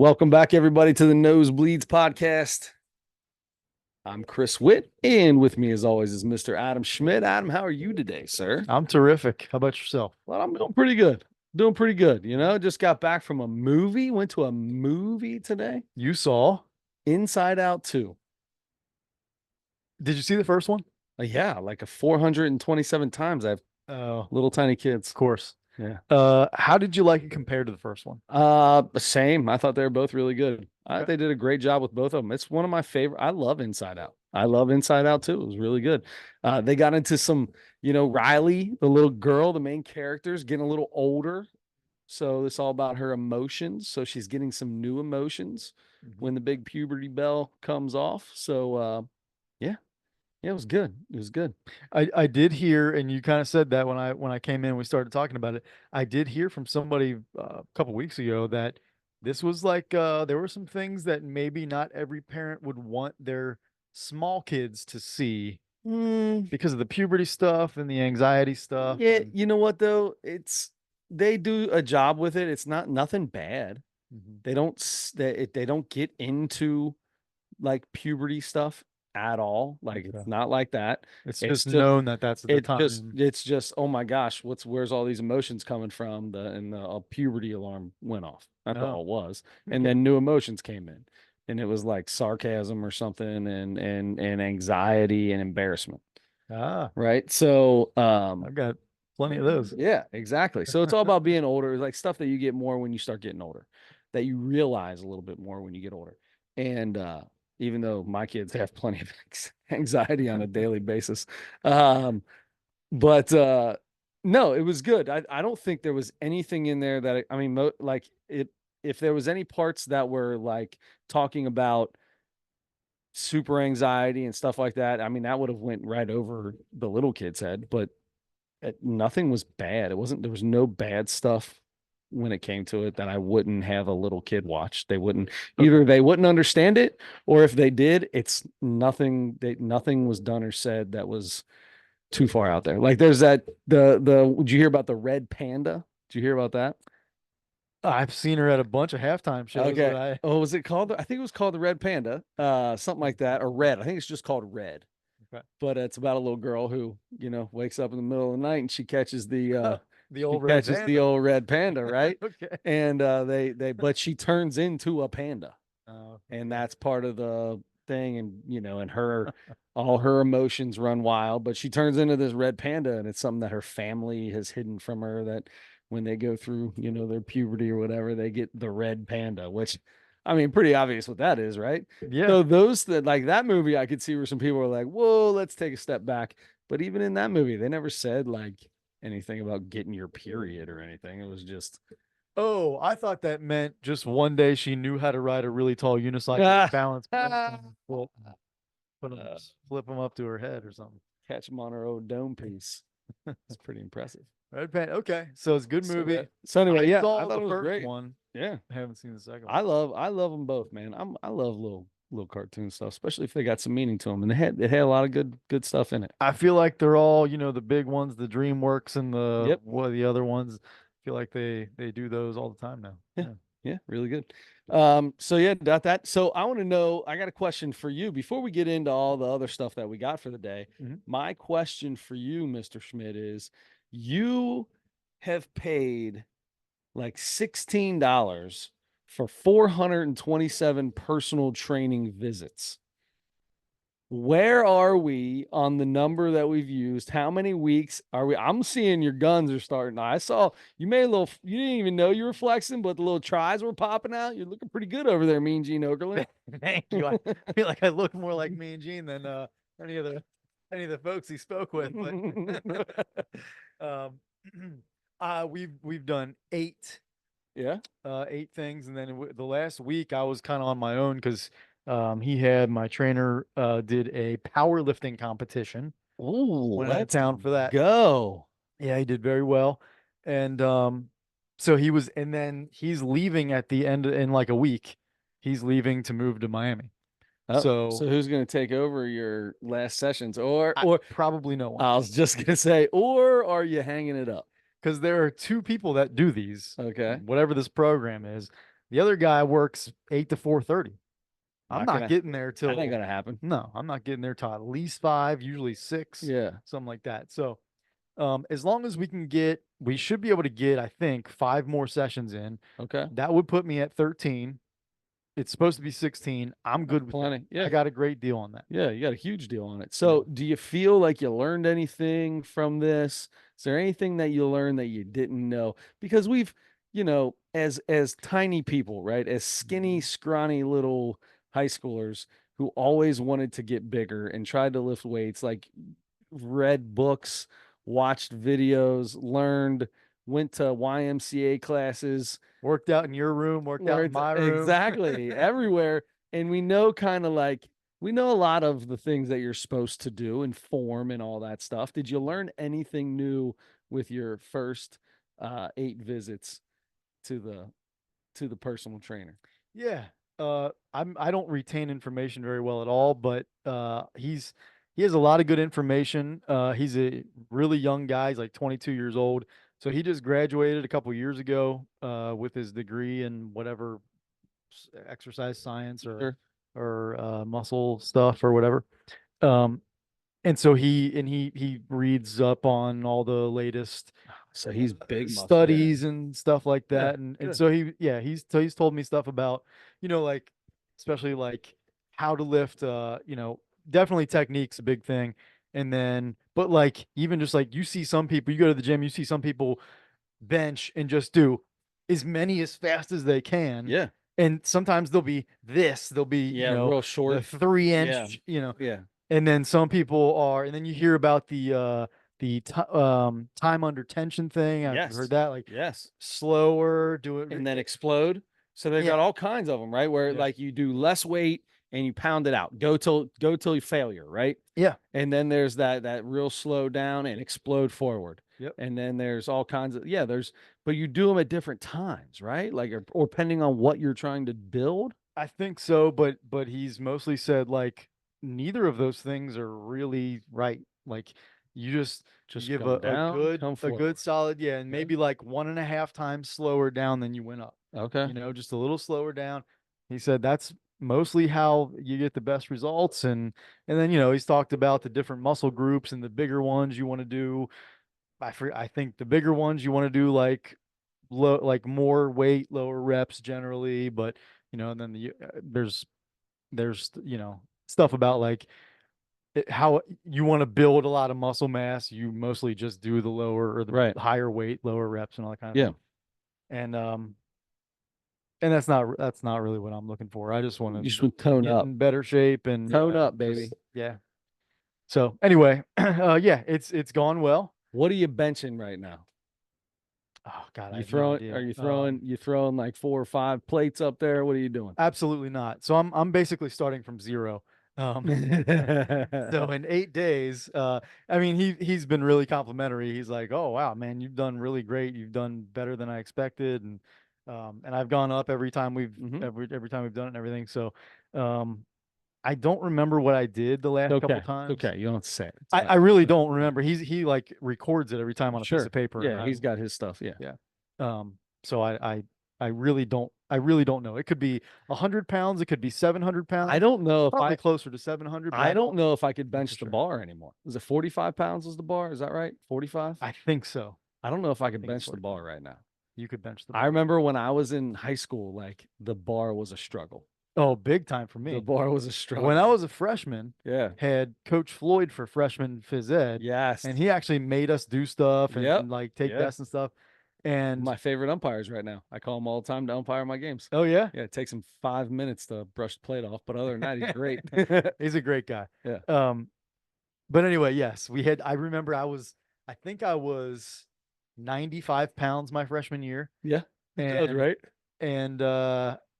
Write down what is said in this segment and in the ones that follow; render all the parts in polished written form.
Welcome back, everybody, to the Nosebleeds podcast. I'm Chris Witt, and with me, as always, is Mr. Adam Schmidt. Adam, how are you today, sir? I'm terrific. How about yourself? Well, I'm doing pretty good. Doing pretty good. Just got back from a movie. Went to a movie today. You saw? Inside Out 2. Did you see the first one? Yeah, like a 427 times. I have Oh, little tiny of kids. course. Yeah. How did you like it compared to the first one? Same. I thought they were both really good. Okay. They did a great job with both of them. It's one of my favorite. I love Inside Out. I love Inside Out too. It was really good. They got into some, Riley, the little girl, the main character's getting a little older. So it's all about her emotions. So she's getting some new emotions when the big puberty bell comes off. So yeah. Yeah, it was good. It was good. I did hear, and you kind of said that when I came in, we started talking about it. I did hear from somebody a couple weeks ago that this was like there were some things that maybe not every parent would want their small kids to see Mm, because of the puberty stuff and the anxiety stuff. yeah, And, you know what though? They do a job with it. It's not nothing bad. Mhm. They don't get into like puberty stuff at all. Like Okay. it's not like that. It's It's just just known that that's at the time. it's just oh my gosh, where's all these emotions coming from? The puberty alarm went off. That's Oh, all it was. And okay. then new emotions came in. And it was like sarcasm or something and anxiety and embarrassment. Ah, Right. So I've got plenty of those. yeah, exactly. So it's all about being older. It's like stuff that you get more when you start getting older, that you realize a little bit more when you get older. And even though my kids have plenty of anxiety on a daily basis, um, but no, it was good. I don't think there was anything in there that I mean, like it. If there was any parts that were like talking about super anxiety and stuff like that, I mean, that would have went right over the little kid's head. But nothing was bad. There was no bad stuff when it came to it that I wouldn't have a little kid watch. Okay. They wouldn't understand it, or if they did, it's nothing, nothing was done or said that was too far out there. Like there's did you hear about the red panda? Did you hear about that? I've seen her at a bunch of halftime shows, Okay. but I Oh, was it called? I think it was called the Red Panda, something like that, or Red. I think it's just called Red. okay. But it's about a little girl who, wakes up in the middle of the night and The she old red catches the panda. old red panda, right? Okay. And but she turns into a panda, Oh, and okay. that's part of the thing. And and all her emotions run wild, but she turns into this red panda, and it's something that her family has hidden from her. That when they go through, their puberty or whatever, they get the red panda, which, I mean, pretty obvious what that is, right? Yeah. So those that like that movie, I could see where some people were like, "Whoa, let's take a step back." But even in that movie, they never said like anything about getting your period or anything. It was just Oh, I thought that meant just one day she knew how to ride a really tall unicycle with ah, balance points ah, and flip them up to her head or something. catch them on her old dome piece. It's pretty impressive. Red Panda. Okay, so it's a good So yeah. movie. So anyway, I yeah, I saw thought the it was first great. one. Yeah, I haven't seen the second one. I love them both, man. I love little cartoon stuff, especially if they got some meaning to them, and they had a lot of good stuff in it. I feel like they're all, the big ones, the DreamWorks and the Yep. what are the other ones. I feel like they do those all the time now. Yeah. Yeah. Yeah. Really good. So yeah, got that. So I want to know, I got a question for you before we get into all the other stuff that we got for the day. Mhm. My question for you, Mr. Schmidt, is you have paid like $16 for 427 personal training visits. Where are we on the number that we've used? How many weeks are we? I'm seeing your guns are starting. I saw you made a little, you didn't even know you were flexing, but the little tries were popping out. You're looking pretty good over there, Mean Gene Okerlund. Thank you. I feel like I look more like me and Gene than any of the any of the folks he spoke with. But um, we've done Yeah. eight things, and then the last week I was kind of on my own because he had my trainer did a powerlifting competition. Oh, Went out of let's town for that. go. Yeah, he did very well, and so and then he's leaving at the end in like a week. He's leaving to move to Miami. Oh, So so who's going to take over your last sessions? Or, probably no one, I was just going to say, or are you hanging it up? because there are two people that do these, Okay. whatever this program is. The other guy works 8 to 4:30. I'm Not not gonna, getting there that ain't till gonna happen. no, I'm not getting there till at least 5, usually 6, Yeah. something like that. So, as long as we should be able to get, I think, 5 more sessions in. Okay. That would put me at 13. It's supposed to be 16. I'm That's good with that. plenty. I Yeah. got a great deal on that. Yeah, you got a huge deal on it. Yeah. So, do you feel like you learned anything from this? Is there anything that you learned that you didn't know? Because we've, as tiny people, right? As skinny, scrawny little high schoolers who always wanted to get bigger and tried to lift weights, like read books, watched videos, learned, went to YMCA classes, Worked out in your room, worked out in learned my room. exactly everywhere. And we know kind of like we know a lot of the things that you're supposed to do and form and all that stuff. Did you learn anything new with your first 8 visits to the personal trainer? Yeah. I don't retain information very well at all, but he has a lot of good information. He's a really young guy. He's like 22 years old. So he just graduated a couple years ago with his degree in whatever exercise science Sure. or muscle stuff or whatever. Um, and so he reads up on all the latest So he's big muscle. Yeah. studies and stuff like Yeah. that. And Good. so he's told me stuff about, like especially like how to lift, definitely technique's a big thing. And then, but like even just like you see some people, you go to the gym, you see some people bench and just do as many as fast as they can. Yeah. And sometimes they'll be, Yeah. Real the short. three Yeah. inch, Yeah. and then some people are, and then you hear about the time under tension thing. I've heard Yes. that, like Yes. slower, do it. And then explode. So they've got Yeah, all kinds of them, right? Where yeah, like you do less weight and you pound it out. Go till you failure, right? yeah, And then there's that real slow down and explode forward. yep. And then there's all kinds of there's but you do them at different times, right? Like or depending on what you're trying to build. I think so, but he's mostly said like neither of those things are really right. Like you Just give come a down, good come a good forward. solid, yeah, and Yeah. maybe like 1.5 times slower down than you went up. Okay. Just a little slower down. He said that's mostly how you get the best results, and then he's talked about the different muscle groups and the bigger ones you want to do. I think the bigger ones you want to do like like more weight, lower reps generally, but and then there's stuff about like how you want to build a lot of muscle mass. You mostly just do the lower or the Right. higher weight, lower reps, and all that kind of Yeah. thing. And and that's not really what I'm looking for. I just want You just to would tone get up. in better shape and Tone up, baby. yeah. So anyway, yeah, it's gone well. What are you benching right now? Oh God, I You have no throwing? Are idea. you throwing like 4 or 5 plates up there? What are you doing? Absolutely not. So I'm basically starting from zero. Um, so in 8 days, I mean he's been really complimentary. He's like, "Oh wow, man, you've done really great. You've done better than I expected," and I've gone up every time Mhm. every time we've done it and everything. So, um, I don't remember what I did the It's last couple okay. It's times. okay. You don't have to say it. It's I fine. really It's fine. don't remember. He like records it every time on a piece Sure. of paper, and Yeah, he's got his stuff. Yeah. yeah. So I really don't know. It could be 100 pounds. It could be 700 pounds. I don't know if Probably closer to 700, but I don't know if I could know for bench the sure. bar anymore. Is it 45 pounds is the bar? Is that right? 45? I think so. I don't know if I I could think it's bench the 45. bar right now. You could bench the I bar. remember when I was in high school, like the bar was a struggle. Oh, big time for The me. bar was a When I struggle. was a freshman, Yeah. had Coach Floyd for freshman phys ed, Yes. and he actually made us do stuff Yep. and like take Yeah. tests and stuff. And My favorite umpires right now. I call him all the time to umpire my games. oh yeah, Yeah, it takes him 5 minutes to brush the plate off, but other than that, he's great. he's a great guy. Yeah. But anyway, yes, we had. I remember I think I was 95 pounds my freshman year, Yeah. That's and right.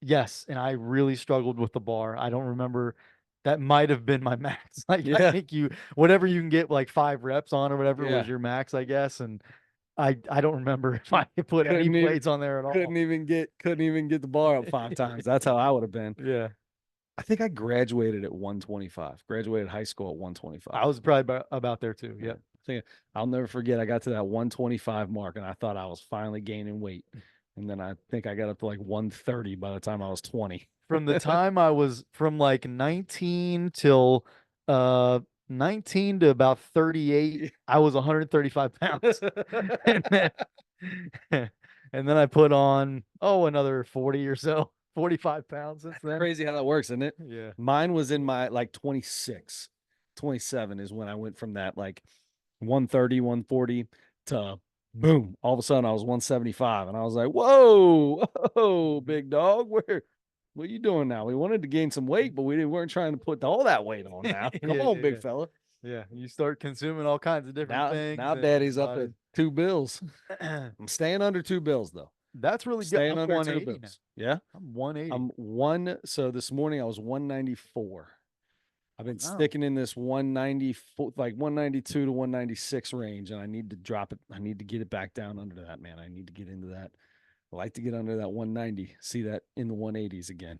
yes, and I really struggled with the bar. I don't remember. That might have been my max. Like I Yeah. think whatever you can get like 5 reps on or whatever was Yeah. your max, I guess. And I don't remember if I put any Couldn't even plates on there at all. couldn't even get the bar up 5 times. That's how I would have been. Yeah, I think I graduated at 125. Graduated high school at 125. I was probably about there too. Yeah. Yep. So, I'll never forget. I got to that 125 mark, and I thought I was finally gaining weight. And then I think I got up to like 130 by the time I was 20. From the time I was from like 19 till uh 19 to about 38, I was 135 pounds. And then and then I put on another 40 or so, 45 pounds since then. Crazy how that works, isn't it? Yeah. Mine was in my like 26, 27 is when I went from that like 130, 140 to boom. All of a sudden I was 175 and I was like, whoa, whoa, big dog. What are you doing now? We wanted to gain some weight, but weren't trying to put all that weight on now. Come Yeah, on, yeah, big yeah. fella. Yeah, you start consuming all kinds of different things. Now and daddy's your up at body- 2 bills. I'm staying under 2 bills though. That's really good. Staying I'm under two 180 now. bills. Yeah. I'm 180. I'm one. So this morning I was 194. I've been Wow. sticking in this 194, like 192 to 196 range, and I need to drop it. I need to get it back down under that, man. I need to get into that. I like to get under that 190, see that in the 180s again.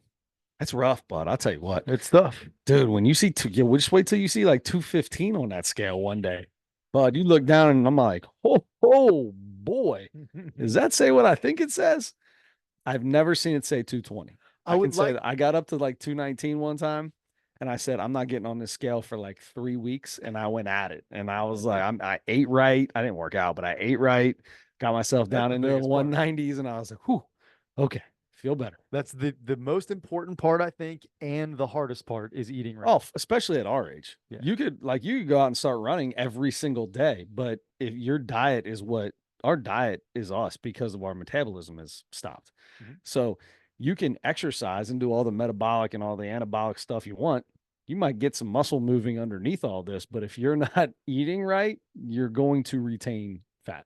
That's rough, bud. I'll tell you what, It's tough. dude. When you see we'll just wait till you see like 215 on that scale one day. Bud, you look down and I'm like, oh boy, does that say what I think it says? I've never seen it say 220. I I would can say like that I got up to like 219 one time and I said, I'm not getting on this scale for like 3 weeks. And I went at it. And I was like, I ate right. I didn't work out, but I ate right. Got myself That's down the into the biggest part. 190s. And I was like, whew, okay, feel better. That's the most important part, I think, and the hardest part is eating right. Oh, especially at our age. Yeah. You could go out and start running every single day. But if your diet is what our diet is us because of our metabolism is stopped. Mhm. So you can exercise and do all the metabolic and all the anabolic stuff you want. You might get some muscle moving underneath all this, but if you're not eating right, you're going to retain fat.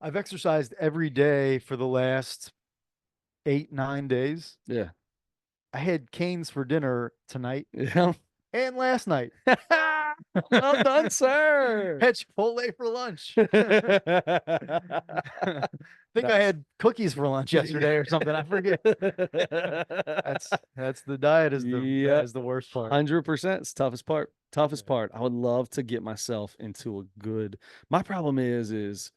I've exercised every day for the last 8, 9 days. Yeah. I had canes for dinner tonight Yeah. and last night. Well done, sir. Had Chipotle for lunch. I think I Nice. had cookies for lunch yesterday or something. I forget. That's the diet is the worst part. 100%. It's toughest part. Toughest part. I would love to get myself into a good. My problem is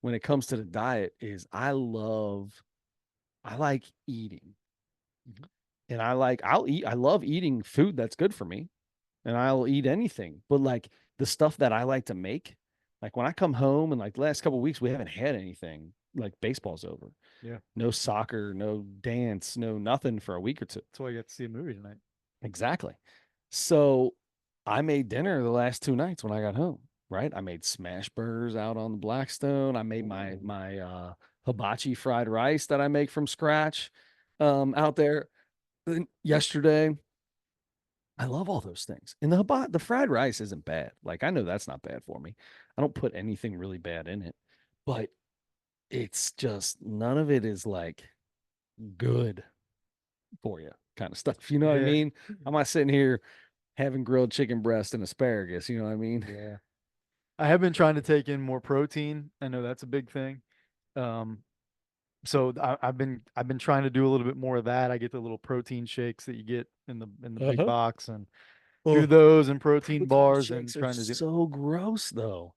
when it comes to the diet is I like eating. Mhm. And I love eating food that's good for me. And I'll eat anything. But like the stuff that I like to make, like when I come home and like the last couple of weeks we haven't had anything. Like baseball's over. Yeah. No soccer, no dance, no nothing for a week or two. That's why you got to see a movie tonight. Exactly. So I made dinner the last 2 nights when I got home, right? I made smash burgers out on the Blackstone. I made my hibachi fried rice that I make from scratch out there yesterday. I love all those things. And the fried rice isn't bad. Like I know that's not bad for me. I don't put anything really bad in it. But it's just none of it is like good for you kind of stuff. You know what I Yeah. mean? I'm not sitting here having grilled chicken breast and asparagus. You know what I mean? Yeah. I have been trying to take in more protein. I know that's a big thing. So I've been trying to do a little bit more of that. I get the little protein shakes that you get in the big box and do those and protein bars and Shakes are trying to do. so gross though.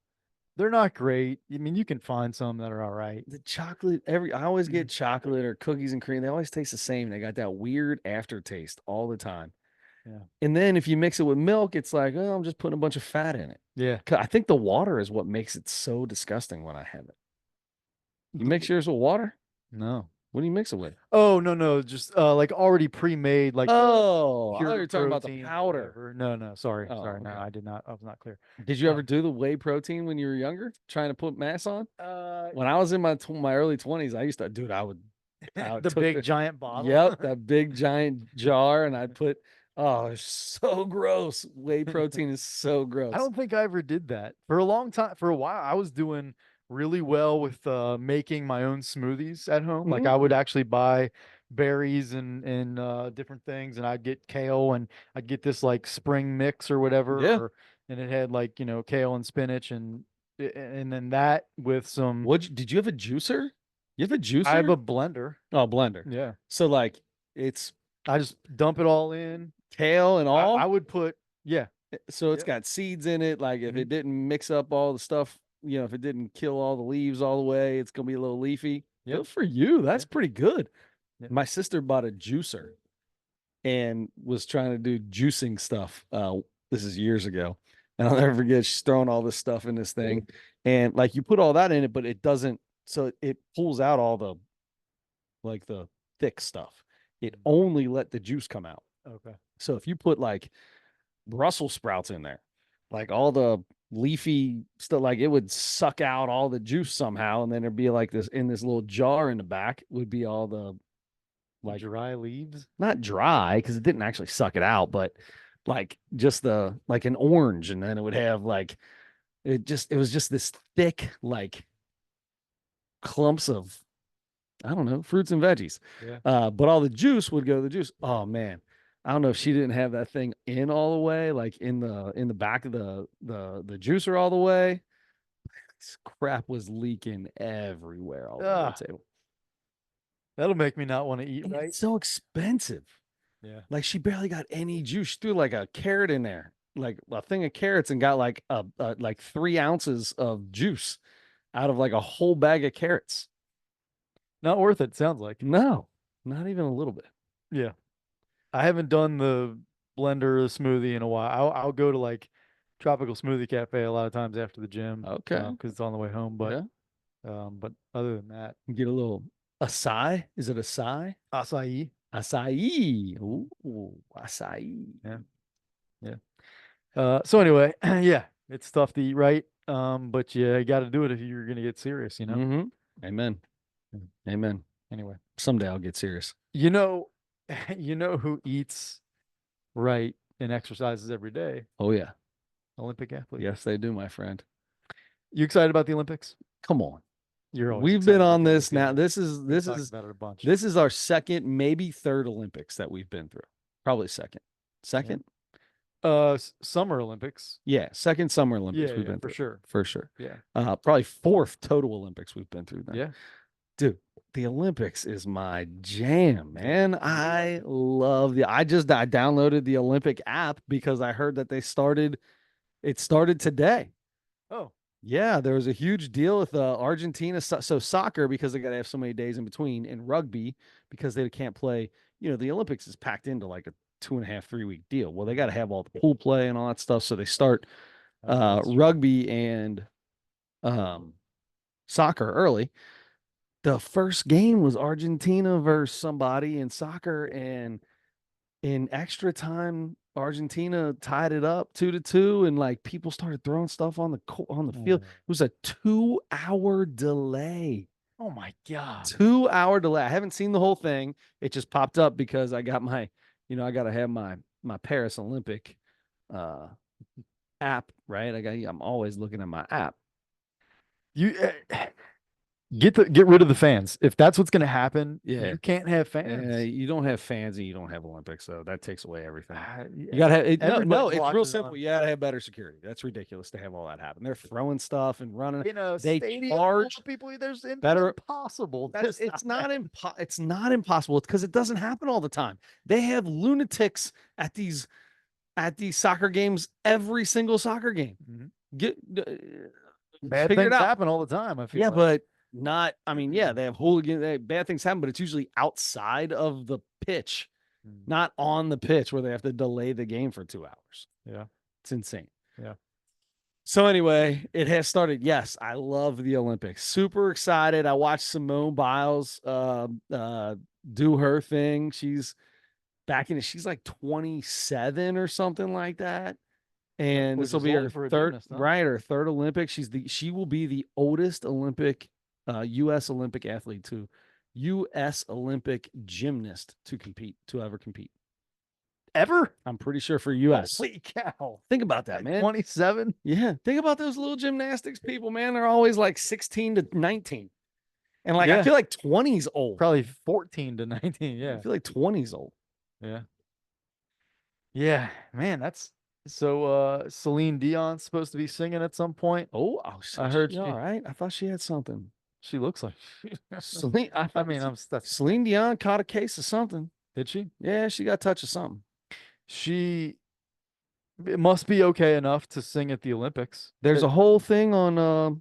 They're not great. I mean, you can find some that are all right. The chocolate, I always get chocolate or cookies and cream. They always taste the same. They got that weird aftertaste all the time. Yeah. And then if you mix it with milk, it's like, oh, I'm just putting a bunch of fat in it. Yeah. I think the water is what makes it so disgusting when I have it. You mix yours with water? No. What do you mix it with? Oh, no, just like already pre-made, like Oh, I thought pure you were talking about the protein, powder. whatever. No, sorry. Oh, Sorry. No, okay. I did not. I was not clear. Did you ever do the whey protein when you were younger, trying to put mass on? Uh, When I was in my early 20s, I used to, dude, I would the took big giant bottle. Yep, that big giant jar, and I'd put. Oh, it's so gross. Whey protein is so gross. I don't think I ever did that for a long time. For a while, I was doing really well with making my own smoothies at home. Like Mhm. I would actually buy berries and different things, and I'd get kale, and I'd get this like spring mix or whatever, Yeah. and it had like kale and spinach, and then that with some. Did you have a juicer? You have a juicer? I have a blender. Oh, blender. Yeah, So like it's I just dump it all in. kale and all. I would put So it's Yep. got seeds in it. Like if Mhm. it didn't mix up all the stuff, if it didn't kill all the leaves all the way, it's gonna be a little leafy. Yep. Good for you. That's Yeah. pretty good. Yeah. My sister bought a juicer and was trying to do juicing stuff. This is years ago. And I'll never forget, she's throwing all this stuff in this thing. And like you put all that in it, but it doesn't, so it pulls out all the like the thick stuff. It only let the juice come out. Okay. So if you put like Brussels sprouts in there, like all the leafy stuff, like it would suck out all the juice somehow. And then there'd be like this in this little jar in the back would be all the like dry leaves. not dry because it didn't actually suck it out, but like just the like an orange, and then it would have like it was just this thick like clumps of I don't know fruits and veggies. Yeah. But all the juice would go to the juice. Oh man, I don't know if she didn't have that thing in all the way, like in the back of the juicer all the way. This crap was leaking everywhere all over the table. That'll make me not want to eat, And right? it's so expensive. Yeah. Like she barely got any juice. She threw like a carrot in there, like a thing of carrots, and got like like 3 ounces of juice out of like a whole bag of carrots. Not worth it, sounds like. No, not even a little bit. Yeah. I haven't done the blender or the smoothie in a while. I'll go to like Tropical Smoothie Cafe a lot of times after the gym. Okay. Because it's on the way home. But other than that, Get a little acai. Is it acai? acai. Acai. Ooh, acai. Yeah. Yeah. So anyway, yeah, it's tough to eat right. But you got to do it if you're gonna get serious, you know. Mm-hmm. Amen. Amen. Anyway, Someday I'll get serious. you know, you know who eats right and exercises every day? Oh yeah. Olympic athlete. Yes, they do, my friend. You excited about the Olympics? Come on. You're always We've been excited on because this now. we talked about it a bunch. This is our second, maybe third Olympics that we've been through. Probably second. Second? Summer Olympics. Yeah, second Summer Olympics Yeah, we've been for through. sure. For sure. Yeah. Probably fourth total Olympics we've been through then. Yeah. Dude, the Olympics is my jam, man. I love I downloaded the Olympic app because I heard that it started today. Oh. Yeah, there was a huge deal with Argentina. So soccer, because they got to have so many days in between, and rugby, because they can't play. You know, the Olympics is packed into like a 2.5, 3 week deal. Well, they got to have all the pool play and all that stuff. So they start rugby and soccer early. The first game was Argentina versus somebody in soccer, and in extra time, Argentina tied it up 2-2, and like people started throwing stuff on the field. It was a 2-hour delay. Oh my God. 2-hour delay. I haven't seen the whole thing. It just popped up because I got I got to have my Paris Olympic app, right? I'm always looking at my app. You get rid of the fans. If that's what's going to happen, Yeah. you can't have fans. You don't have fans and you don't have Olympics, so that takes away everything. You gotta have it's real simple. You gotta have better security. That's ridiculous to have all that happen. They're throwing stuff and running. They charge people. There's better. Impossible. It's not impossible. It's because it doesn't happen all the time. They have lunatics at these soccer games every single soccer game. Bad things happen all the time. I feel yeah, but not. I mean, yeah, they have bad things happen, but it's usually outside of the pitch, not on the pitch where they have to delay the game for 2 hours. Yeah, it's insane. Yeah. So anyway, it has started. Yes, I love the Olympics. Super excited. I watched Simone Biles do her thing. She's back in it. She's like 27 or something like that. And this will be her third, right? Her third Olympic. She will be the oldest Olympic, U.S. Olympic athlete to U.S. Olympic gymnast to ever compete. Ever? I'm pretty sure for U.S. Holy cow. Think about that, man. 27? Yeah. Think about those little gymnastics people, man. They're always like 16 to 19. And like, I feel like 20's old. Probably 14 to 19. Yeah. I feel like 20's old. Yeah. Yeah, man, that's so Celine Dion's supposed to be singing at some point. Oh, I heard she, all right. I thought she had something. She looks like Celine. That's Celine Dion caught a case of something. Did she? Yeah, she got a touch of something. It must be okay enough to sing at the Olympics. There's a whole thing on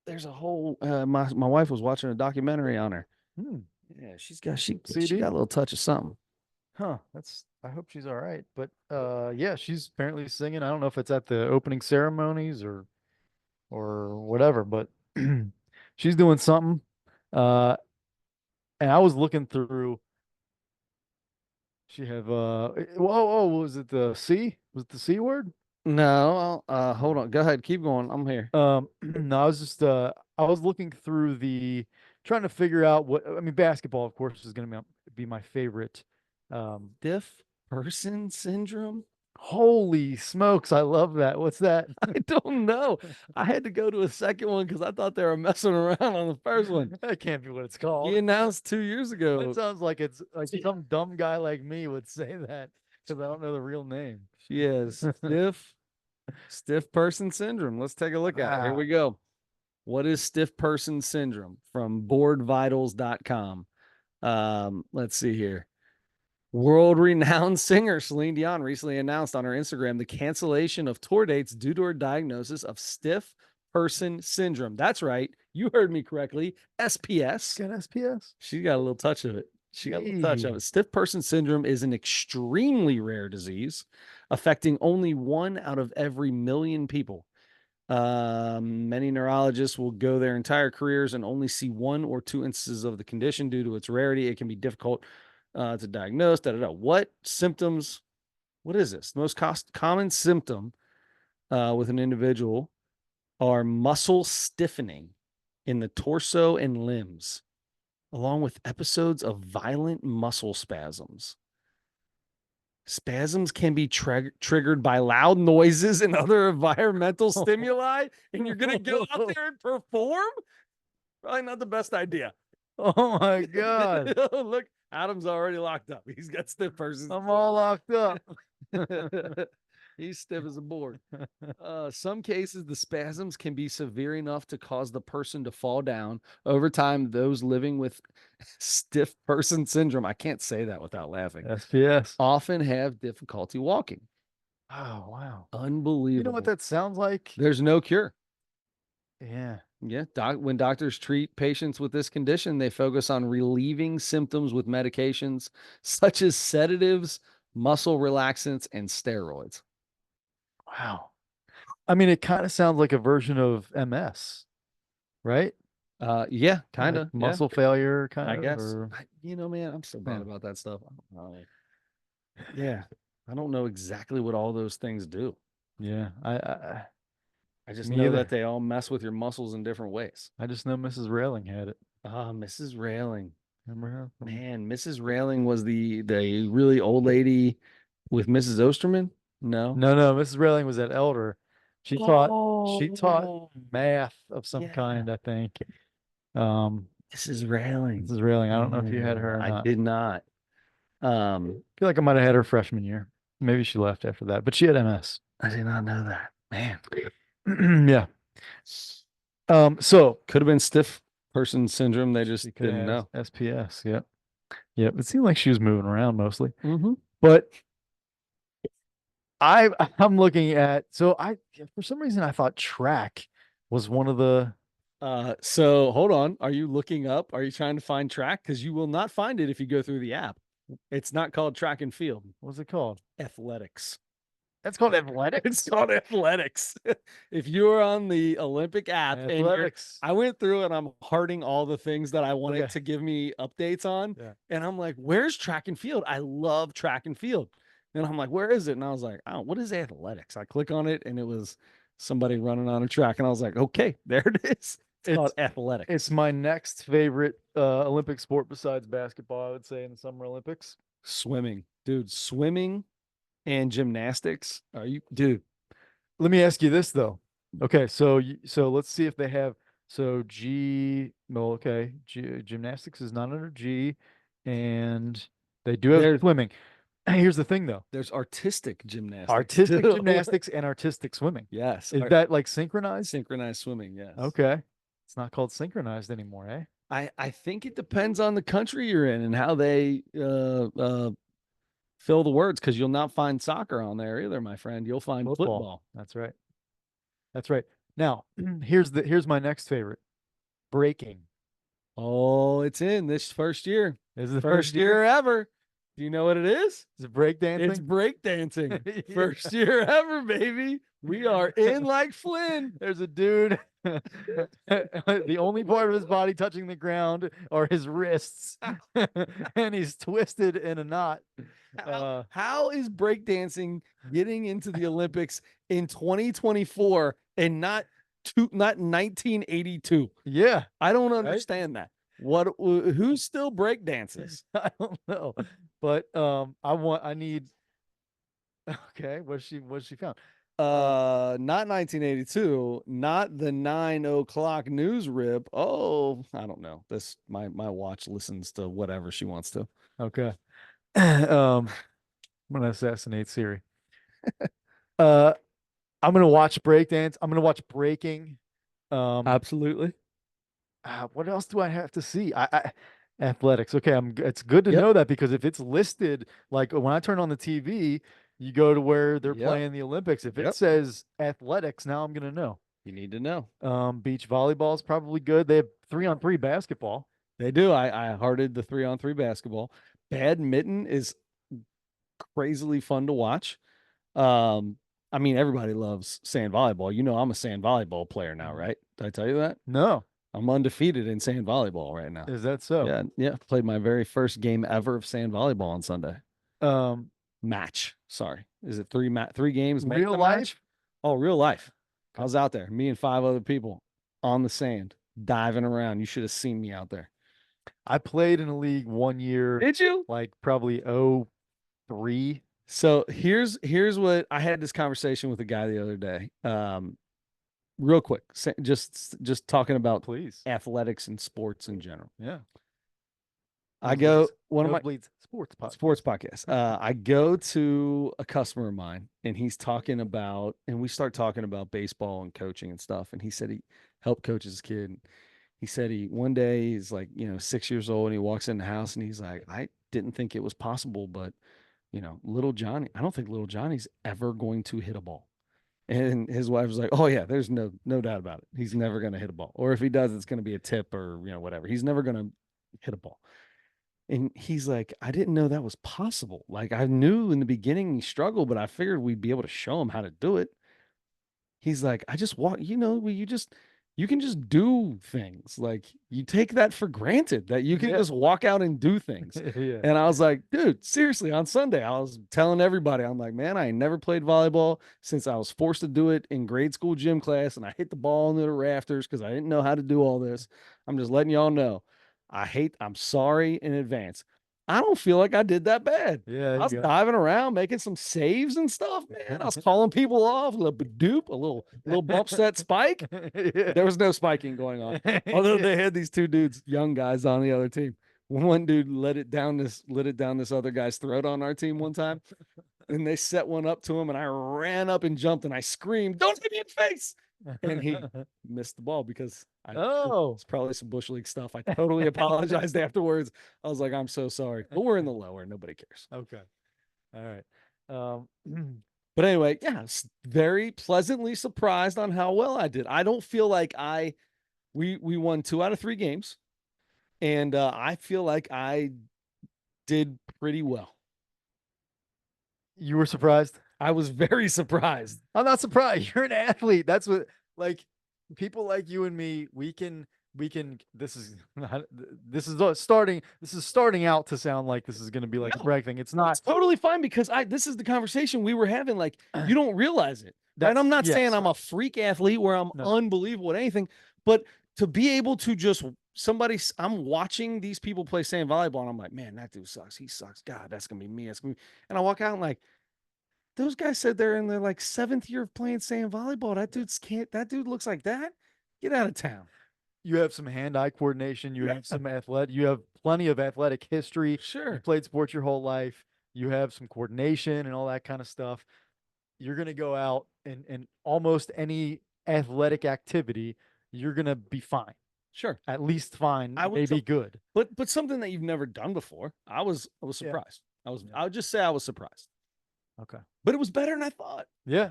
there's a whole my wife was watching a documentary on her. Hmm. Yeah, she CD? got a little touch of something. Huh. I hope she's all right. But yeah, she's apparently singing. I don't know if it's at the opening ceremonies or whatever, but she's doing something. Uh and I was looking through she have whoa, was it the C? Was it the C word? No, hold on. Go ahead, keep going. I'm here. No, I was just I was looking through the trying to figure out what I mean, basketball, of course, is gonna be my favorite. Stiff person syndrome? Holy smokes, I love that. What's that? I don't know. I had to go to a second one because I thought they were messing around on the first one. That can't be what it's He called. announced 2 years That ago. sounds like it's like some dumb guy like me would say that because I don't know the real name. She has stiff person syndrome. Let's take a look at it. Here Ah, we go. What is stiff person syndrome? From boardvitals.com. Let's see here. World renowned singer Celine Dion recently announced on her Instagram the cancellation of tour dates due to her diagnosis of stiff person syndrome. That's right. You heard me correctly. SPS. got SPS? She got a little touch of it. She got a little touch of Hey. it. Stiff person syndrome is an extremely rare disease affecting only 1 out of every 1,000,000 people. Many neurologists will go their entire careers and only see 1 or 2 instances of the condition due to its rarity. It can be difficult to diagnose. Da, da, da. What symptoms? What is this? The most common symptom with an individual are muscle stiffening in the torso and limbs, along with episodes of violent muscle spasms. Spasms can be triggered by loud noises and other environmental stimuli, and you're going to go out there and perform? Probably not the best idea. Oh my God. Look, Adam's already locked up. He's got stiff person. I'm all locked up. He's stiff as a board. Some cases, the spasms can be severe enough to cause the person to fall down. Over time, those living with stiff person syndrome, I can't say that without laughing, SPS. often have difficulty walking. Oh, wow. Unbelievable. You know what that sounds like? There's no cure. Yeah. Yeah. When doctors treat patients with this condition, they focus on relieving symptoms with medications such as sedatives, muscle relaxants, and steroids. Wow. I mean, it kind of sounds like a version of MS, right? Yeah, kind Like of. Yeah, muscle failure, kind I of. guess. Or Man, I'm so bad huh. about that stuff. I don't know. Yeah, I don't know exactly what all those things do. Yeah. I just Me know that either. they all mess with your muscles in different ways. I just know Mrs. Railing had it. Ah, Mrs. Railing. Remember her? Man, Mrs. Railing was the really old lady with Mrs. Osterman? No. No, Mrs. Railing was at Elder. She taught Oh, math of some yeah. kind, I think. Um, Mrs. Railing. Mrs. Railing. I don't know if you had Yeah, her or I not. did not. Feel like I might have had her freshman year. Maybe she left after that, but she had MS. I did not know that. Man, Yeah. So could have been stiff person syndrome. They just she could didn't have know. SPS. Yep. Yep. It seemed like she was moving around mostly. Mm-hmm. But I'm looking at so I for some reason I thought track was one of the So hold on. Are you looking up? Are you trying to find track? Because you will not find it if you go through the app. It's not called track and field. what's it called? Athletics. That's called athletics. It's called athletics. If you're on the Olympic app and Athletics. I went through and I'm hearting all the things that I wanted Okay. to give me updates on. Yeah. And I'm like, where's track and field? I love track and field. And I'm like, where is it? And I was like, oh, what is athletics? I click on it and it was somebody running on a track. And I was like, okay, there it is. It's called athletics. It's my next favorite Olympic sport besides basketball, I would say, in the Summer Olympics. Swimming, dude. Swimming and gymnastics. Are you, dude? Let me ask you this though. Okay, so let's see if they have gymnastics is not under G, and they do have There's swimming. Here's the thing though. there's artistic gymnastics. Artistic too. gymnastics and artistic swimming. Yes. Is that like synchronized? Synchronized swimming? Yes. Okay. It's not called synchronized anymore, eh? I think it depends on the country you're in and how they fill the words because you'll not find soccer on there either, my friend. You'll find football. That's right. That's right. Now, here's my next favorite. Breaking. Oh, it's in this first year. Is it the First year ever. Do you know what it is? Is it breakdancing? It's breakdancing. Yeah. First year ever, baby. We are in like Flynn. There's a dude. The only part of his body touching the ground are his wrists, and he's twisted in a knot. How is breakdancing getting into the Olympics in 2024 and not 1982? Yeah, I don't right? understand that. What who still breakdances? I don't know, but I need. Okay, what's she found? Not 1982, not the 9 o'clock news rip. Oh, I don't know. This my watch listens to whatever she wants to. Okay, I'm gonna assassinate Siri. Uh, I'm gonna watch breakdance. I'm gonna watch breaking. Absolutely. What else do I have to see? Athletics. Okay, it's good to Yep. know that because if it's listed, like when I turn on the TV, you go to where they're Yep. playing the Olympics. If it Yep. says athletics, now I'm gonna know. You need to know. Beach volleyball is probably good. They have 3-on-3 basketball. They do. I hearted the 3-on-3 basketball. Badminton is crazily fun to watch. I mean, everybody loves sand volleyball. You know, I'm a sand volleyball player now, right? Did I tell you that? No, I'm undefeated in sand volleyball right now. is that so? Yeah, yeah. Played my very first game ever of sand volleyball on Sunday. Um, Match. Sorry. Is it three games? Make real the life? match? Oh, real life. I was out there, me and 5 other people on the sand, diving around. You should have seen me out there. I played in a league one year, Did you? like probably 03. So here's what I had this conversation with a guy the other day. Real quick, just talking about Please. athletics and sports in general. Yeah. I go Nosebleeds. one of my Nosebleeds sports podcast. sports podcasts. I go to a customer of mine and he's talking about, and we start talking about baseball and coaching and stuff. And he said he helped coach his kid. He said one day he's like, 6 years old and he walks in the house and he's like, I didn't think it was possible, but little Johnny, I don't think little Johnny's ever going to hit a ball. And his wife was like, oh yeah, there's no doubt about it. He's never going to hit a ball. Or if he does, it's going to be a tip or, whatever. He's never going to hit a ball. And he's like, I didn't know that was possible. Like I knew in the beginning he struggled, but I figured we'd be able to show him how to do it. He's like, I just want, you can just do things. Like you take that for granted that you can Yeah. just walk out and do things. Yeah. And I was like, dude, seriously, on Sunday, I was telling everybody, I'm like, man, I ain't never played volleyball since I was forced to do it in grade school gym class. And I hit the ball into the rafters because I didn't know how to do all this. I'm just letting y'all know. I'm sorry in advance. I don't feel like I did that bad. Yeah, I was diving around, making some saves and stuff, man. I was calling people off, a little doop, a little bump set spike. Yeah. There was no spiking going on. Although they had these two dudes, young guys on the other team. One dude let it down this other guy's throat on our team one time. And they set one up to him, and I ran up and jumped and I screamed, "Don't hit me in the face!" And he missed the ball because it's probably some bush league stuff. I totally apologized afterwards. I was like, I'm so sorry. But we're in the lower. Nobody cares. Okay. All right. But anyway, yeah, very pleasantly surprised on how well I did. I don't feel like we won 2 out of 3 games. And I feel like I did pretty well. You were surprised? I was very surprised. I'm not surprised. You're an athlete. That's what, like, people like you and me, we can this is starting out to sound like this is going to be like a brag thing. It's not. It's totally fine because this is the conversation we were having. Like, you don't realize it. Right? I'm not saying I'm a freak athlete where I'm unbelievable at anything, but to be able to just I'm watching these people play sand volleyball and I'm like, man, that dude sucks. He sucks. God, that's gonna be me. That's gonna be. And I walk out and like, those guys said they're in their like 7th year of playing sand volleyball. That dude looks like that. Get out of town. You have some hand-eye coordination. You have some you have plenty of athletic history. Sure. You played sports your whole life. You have some coordination and all that kind of stuff. You're going to go out and almost any athletic activity, you're going to be fine. Sure. At least fine. Maybe good. But something that you've never done before. I was surprised. I would just say I was surprised. Okay. But it was better than I thought. Yeah.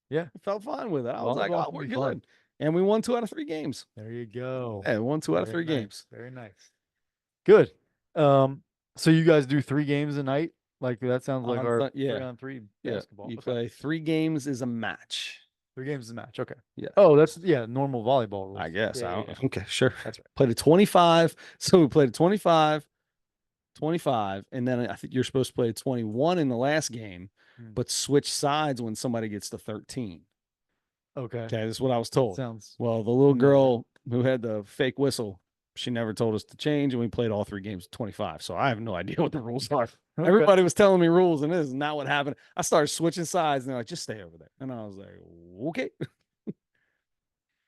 Yeah. I felt fine with it. I was like, Volleyball oh, can we're be fun. good. And we won 2 out of 3 games. There you go. Yeah, we won 2 out of Very 3 nice. games. Very nice. Good. So you guys do 3 games a night? Like that sounds like our Yeah. 3-on-3 Yeah. basketball. You Okay. play 3 games is a match. 3 games is a match. Okay. Yeah. Oh, that's normal volleyball rules. I guess. Yeah, I yeah, don't, yeah. okay, sure. That's right. Played a 25. So we played a 25, 25, and then I think you're supposed to play a 21 in the last game, but switch sides when somebody gets to 13. Okay. Okay, this is what I was told. Sounds Well, the little familiar. girl who had the fake whistle, she never told us to change, and we played all 3 games 25. So I have no idea what the rules are. Okay. Everybody was telling me rules, and this is not what happened. I started switching sides, and they're like, just stay over there. And I was like, okay.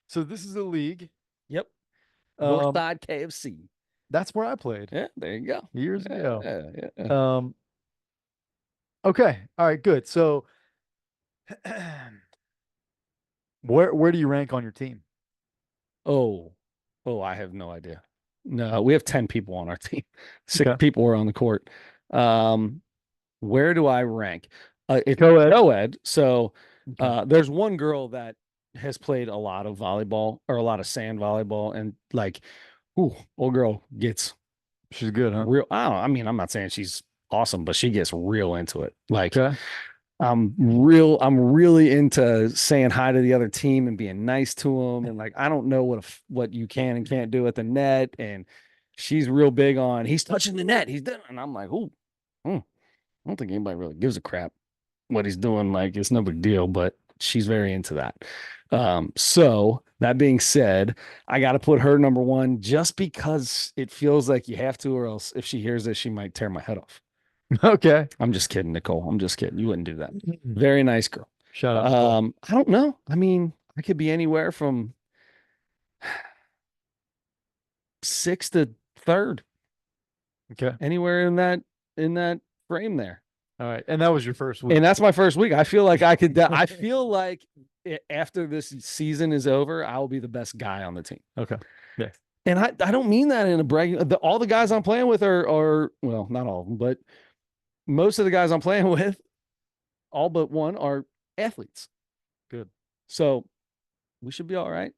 So this is a league. Yep. Um, Northside KFC. That's where I played Yeah, there you go. years ago. Yeah. Okay. All right, good. So where do you rank on your team? Oh, I have no idea. No, we have 10 people on our team. 6 Okay. people are on the court. Where do I rank? It's Co-ed. co-ed. So Okay. there's one girl that has played a lot of volleyball or a lot of sand volleyball, and like, ooh, old girl gets She's good, huh? real. I mean, I'm not saying she's awesome, but she gets real into it. Like, Okay. I'm really into saying hi to the other team and being nice to them. And like, I don't know what you can and can't do at the net. And she's real big on, he's touching the net. He's done. And I'm like, ooh, I don't think anybody really gives a crap what he's doing. Like, it's no big deal, but she's very into that. So that being said, I got to put her number 1 just because it feels like you have to, or else if she hears this, she might tear my head off. Okay. I'm just kidding, Nicole. I'm just kidding. You wouldn't do that. Very nice girl. Shout out. Nicole. I don't know. I mean, I could be anywhere from 6th to 3rd. Okay. Anywhere in that frame there. All right. And that was your first week. And that's my first week. I feel like I could. I feel like after this season is over, I will be the best guy on the team. Okay. Yeah. And I don't mean that in a bragging. All the guys I'm playing with are well, not all of them, but most of the guys I'm playing with, all but one, are athletes. Good. So we should be all right.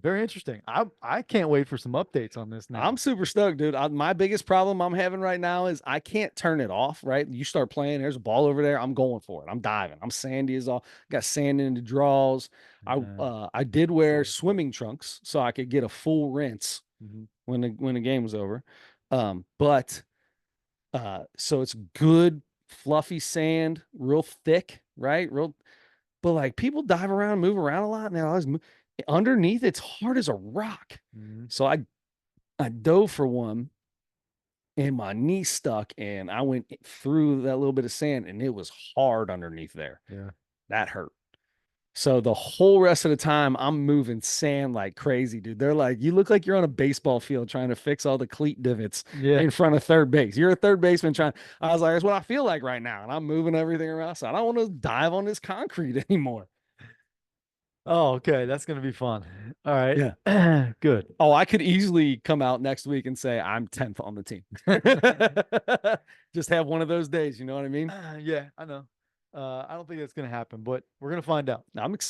Very interesting. I can't wait for some updates on this now. I'm super stoked, dude. My biggest problem I'm having right now is I can't turn it off, right? You start playing, there's a ball over there. I'm going for it. I'm diving. I'm sandy as all. Got sand in the draws. I did wear swimming trunks so I could get a full rinse when the game was over. But so it's good, fluffy sand, real thick, right? But like people dive around, move around a lot, and they're always underneath. It's hard as a rock. So I dove for one, and my knee stuck, and I went through that little bit of sand, and it was hard underneath there. Yeah, that hurt. So the whole rest of the time, I'm moving sand like crazy, dude. They're like, you look like you're on a baseball field trying to fix all the cleat divots in front of third base. You're a third baseman trying. I was like, that's what I feel like right now. And I'm moving everything around. So I don't want to dive on this concrete anymore. Oh, okay. That's going to be fun. All right. Yeah. Good. Oh, I could easily come out next week and say I'm 10th on the team. Just have one of those days. You know what I mean? Yeah, I know. I don't think that's going to happen, but we're going to find out.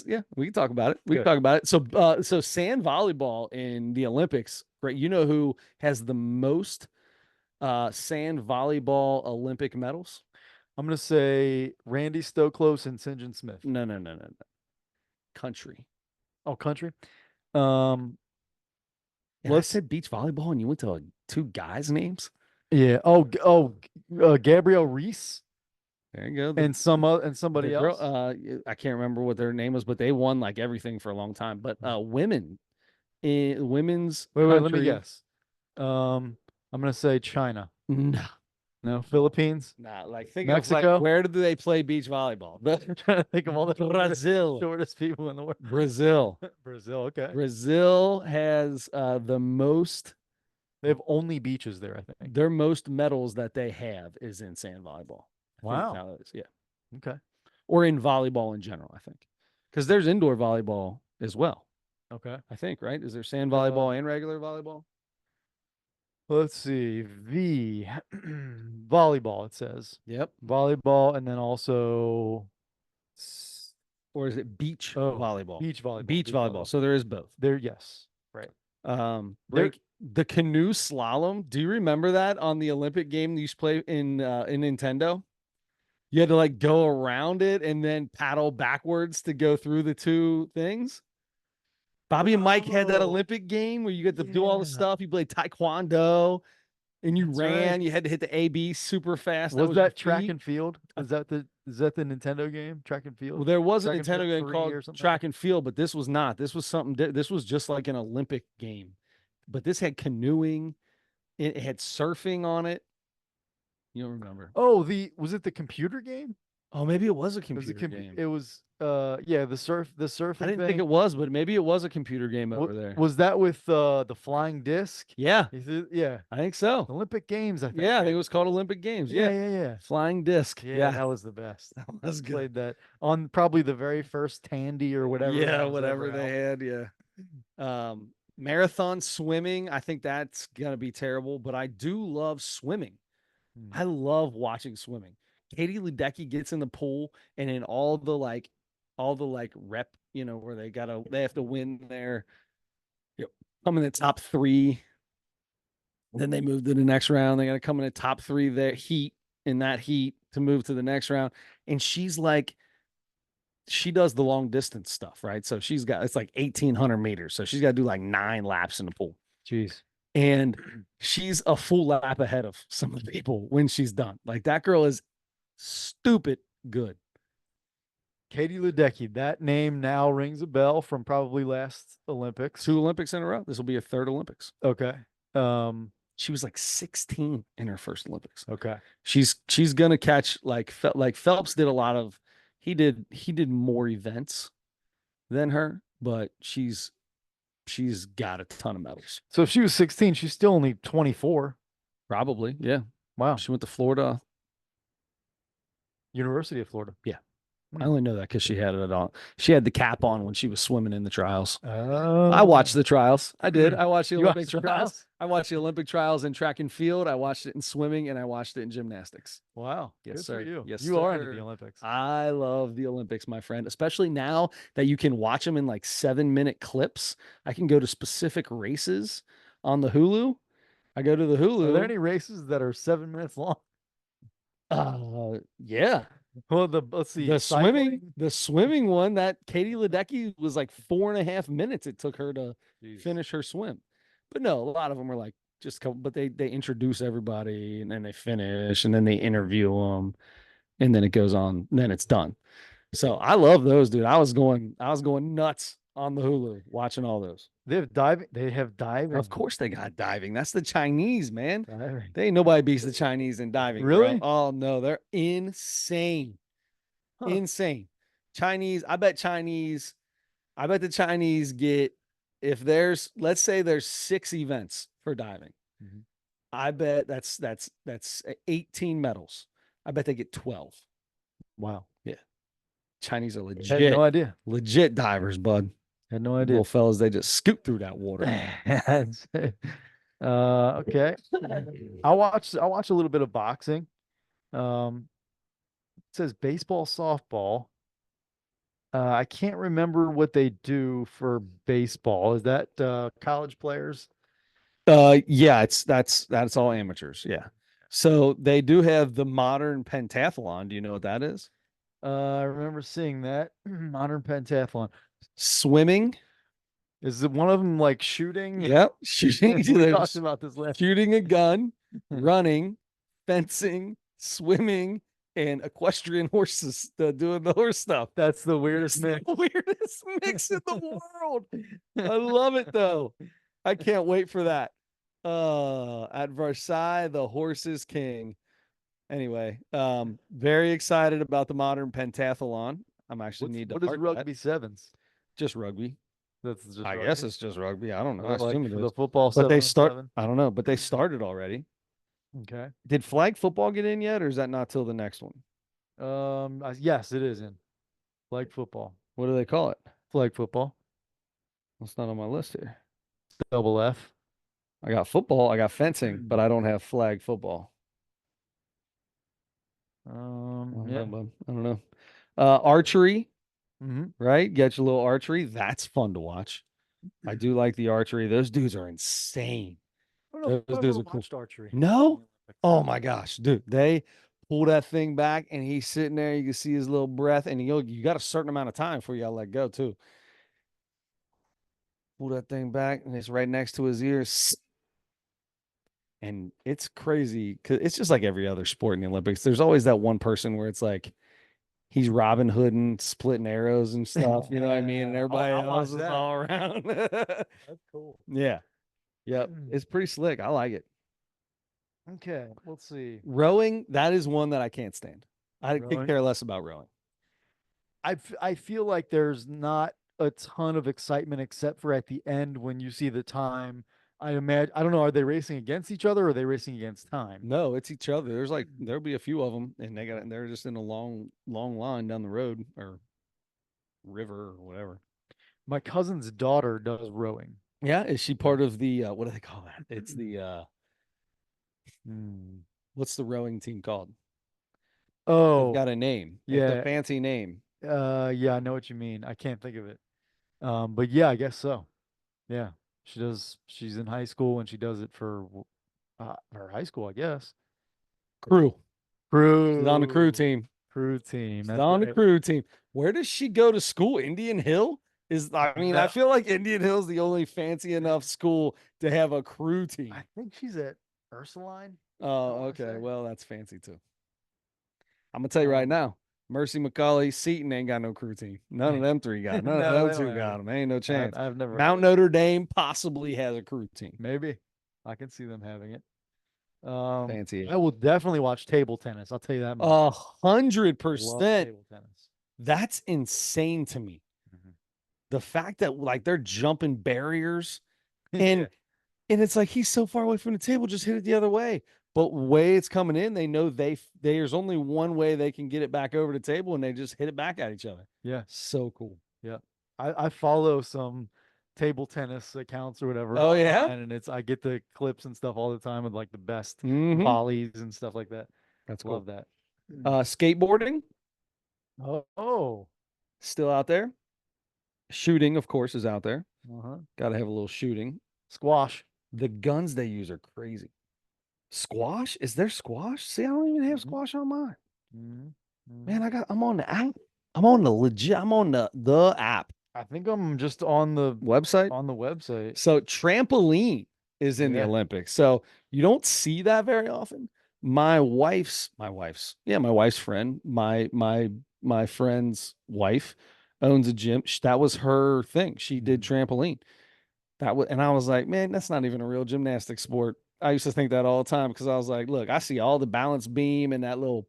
Yeah, we can talk about it. We can talk about it. So sand volleyball in the Olympics, right? You know who has the most sand volleyball Olympic medals? I'm going to say Randy Stoklos and St. John Smith. No. Country. Oh, country. And I said beach volleyball, and you went to 2 guys' names. Yeah. Gabrielle Reese. There you go. And somebody else. I can't remember what their name was, but they won like everything for a long time. But women's. Wait, let me guess. I'm gonna say China. No, Philippines. Nah, like think Mexico. of like where do they play beach volleyball? I'm trying to think of all the Brazil. shortest people in the world. Brazil. Okay. Brazil has the most. They have only beaches there, I think. Their most medals that they have is in sand volleyball. Wow. Yeah. Okay. Or in volleyball in general, I think. Because there's indoor volleyball as well. Okay. I think, right? Is there sand volleyball and regular volleyball? Let's see. Volleyball, it says. Yep. Volleyball, and then also or is it beach Oh, volleyball? beach volleyball. Beach volleyball. So there is both. There, yes, right. Break the canoe slalom. Do you remember that on the Olympic game that you used to play in Nintendo? You had to like go around it and then paddle backwards to go through the two things. Bobby and Mike had that Oh, Olympic game where you get to do all the yeah, stuff. You played taekwondo and you that's ran. right. You had to hit the AB super fast. That Was was your that track feat. and field? Is that the Nintendo game? Track and Well, field? there was a Track and Nintendo field game 3 called or something like Track and Field, but this was not. This was something. This was just like an Olympic game, but this had canoeing. It had surfing on it. You don't remember? Oh, was it the computer game? Oh, maybe it was a It was computer game. it was yeah, the I surfing didn't think thing. it was, but maybe it was a computer game over What there. was that with the flying disc? Yeah, Yeah. I think so. Olympic Games, I think. Yeah, I think it was called Olympic Games. Yeah, Yeah, yeah, yeah. flying disc. Yeah, Yeah, that was the best. that was good. Played that on probably the very first Tandy or whatever. Yeah, that was whatever ever they out. had. Yeah. Marathon swimming. I think that's gonna be terrible, but I do love swimming. Hmm. I love watching swimming. Katie Ledecky gets in the pool and in all the like rep, where they have to win their, come in the top three. Then they move to the next round. They got to come in the top three there heat in that heat to move to the next round. And she does the long distance stuff, right? So it's like 1,800 meters. So she's got to do like 9 laps in the pool. Jeez. And she's a full lap ahead of some of the people when she's done. Like that girl is stupid good. Katie Ledecky, that name now rings a bell from probably last Olympics. 2 Olympics in a row. This will be her 3rd Olympics. Okay. She was like 16 in her first Olympics. Okay. She's gonna catch like Phelps did a lot of he did more events than her, but she's got a ton of medals. So if she was 16, she's still only 24. Probably, yeah. Wow. She went to Florida. University of Florida. Yeah. I only know that because she had it on. She had the cap on when she was swimming in the trials. I watched the trials. I did. I watched the Olympic trials. I watched the Olympic trials in track and field. I watched it in swimming, and I watched it in gymnastics. Wow. Yes, Good sir. for you. Yes, you are into sir. the Olympics. I love the Olympics, my friend, especially now that you can watch them in like 7-minute clips. I can go to specific races on the Hulu. I go to the Hulu. Are there any races that are 7 minutes long? Yeah. Well, let's see. The swimming one, that Katie Ledecky was like 4.5 minutes it took her to finish her swim. But no, a lot of them are like but they introduce everybody and then they finish and then they interview them and then it goes on and then it's done. So I love those, dude. I was going nuts on the Hulu watching all those. They have diving. They have diving. Of course they got diving. That's the Chinese, man. Diving. They ain't nobody beats the Chinese in diving. Really? Bro. Oh no, they're insane. Huh. Insane. I bet the Chinese get, if let's say there's 6 events for diving. Mm-hmm. I bet that's 18 medals. I bet they get 12. Wow. Yeah. Chinese are legit. Had no idea. Legit divers, bud. Had no idea. Little fellas, they just scoot through that water. Okay. I watch a little bit of boxing. It says baseball, softball. I can't remember what they do for baseball. Is that college players? Yeah, that's all amateurs. Yeah. So they do have the modern pentathlon. Do you know what that is? I remember seeing that modern pentathlon. Swimming. Is it one of them like shooting? Yep. Shooting. We talked about this last. Shooting a gun, running, fencing, swimming, and equestrian horses doing the horse stuff. That's the weirdest mix. The weirdest mix in the world. I love it though. I can't wait for that. At Versailles, the horse is king. Anyway, very excited about the modern pentathlon. I'm actually need to. What is rugby sevens? Just rugby. That's just. I guess it's just rugby. I don't know. I Like assume it the is. football. But they 7-on-7? I don't know. But they started already. Okay. Did flag football get in yet, or is that not till the next one? Yes, it is in flag football. What do they call it? Flag football. It's not on my list here. Double F. I got football. I got fencing, but I don't have flag football. Yeah. I don't know. Archery, Mm-hmm. right? Get your little archery. That's fun to watch. I do like the archery. Those dudes are insane. I don't know if Those I've dudes ever are cool. watched archery in the No? Olympics. Oh my gosh, dude. They pull that thing back and he's sitting there. You can see his little breath, and you got a certain amount of time before you gotta let go, too. Pull that thing back, and it's right next to his ears. And it's crazy because it's just like every other sport in the Olympics. There's always that one person where it's like he's Robin Hooding, splitting arrows and stuff. You know what I mean? And everybody I'll watch else is that. all around. That's cool. Yeah. Yep. It's pretty slick. I like it. Okay, let's see. Rowing, that is one that I can't stand. I could Rowing? care less about rowing. I feel like there's not a ton of excitement except for at the end when you see the time. I imagine, I don't know, are they racing against each other or are they racing against time? No, it's each other. There's like there'll be a few of them, and they're just in a long line down the road or river or whatever. My cousin's daughter does rowing. Yeah, is she part of the what do they call that? It's the Hmm. what's the rowing team called? They've Oh, got a name. It's a yeah. fancy name. Yeah, I know what you mean. I can't think of it. But yeah, I guess so. Yeah. She does, she's in high school and she does it for her high school, I guess. Crew. She's on the crew Crew. team. Crew team. She's That's on the right. crew team. Where does she go to school? Indian Hill? I mean, I No, feel like Indian Hill's the only fancy enough school to have a crew team. I think she's at Ursuline. I Oh, want to okay. say. Well, that's fancy too. I'm gonna tell you right Um, now, Mercy McCauley, Seton ain't got no crew team. None of them three got. None of no, them they don't two have got it. them. Ain't no chance. I've never heard Mount of it. Notre Dame possibly has a crew team. Maybe I can see them having it. Fancy I it. will definitely watch table tennis. I'll tell you that much. A hundred Love percent. table tennis. That's insane to me. The fact that like they're jumping barriers Yeah. and it's like he's so far away from the table, just hit it the other way. But way it's coming in, they know there's only one way they can get it back over the table, and they just hit it back at each other. Yeah. So cool. Yeah. I follow some table tennis accounts or whatever Oh yeah. online, and I get the clips and stuff all the time with like the best Mm-hmm. volleys and stuff like that. That's cool. Love that. Skateboarding Oh. still out there. Shooting, of course, is out there. Uh-huh. Got to have a little shooting. Squash. The guns they use are crazy. Squash? Is there squash? See, I don't even have squash on mine. Man, I'm on the app. I'm on the legit. I'm on the app I think I'm just on the website. website. So trampoline is in the Yeah. Olympics. So you don't see that very often. My wife's friend, my friend's wife owns a gym. That was her thing. She did trampoline. And I was like, man, that's not even a real gymnastic sport. I used to think that all the time because I was like, look, I see all the balance beam and that little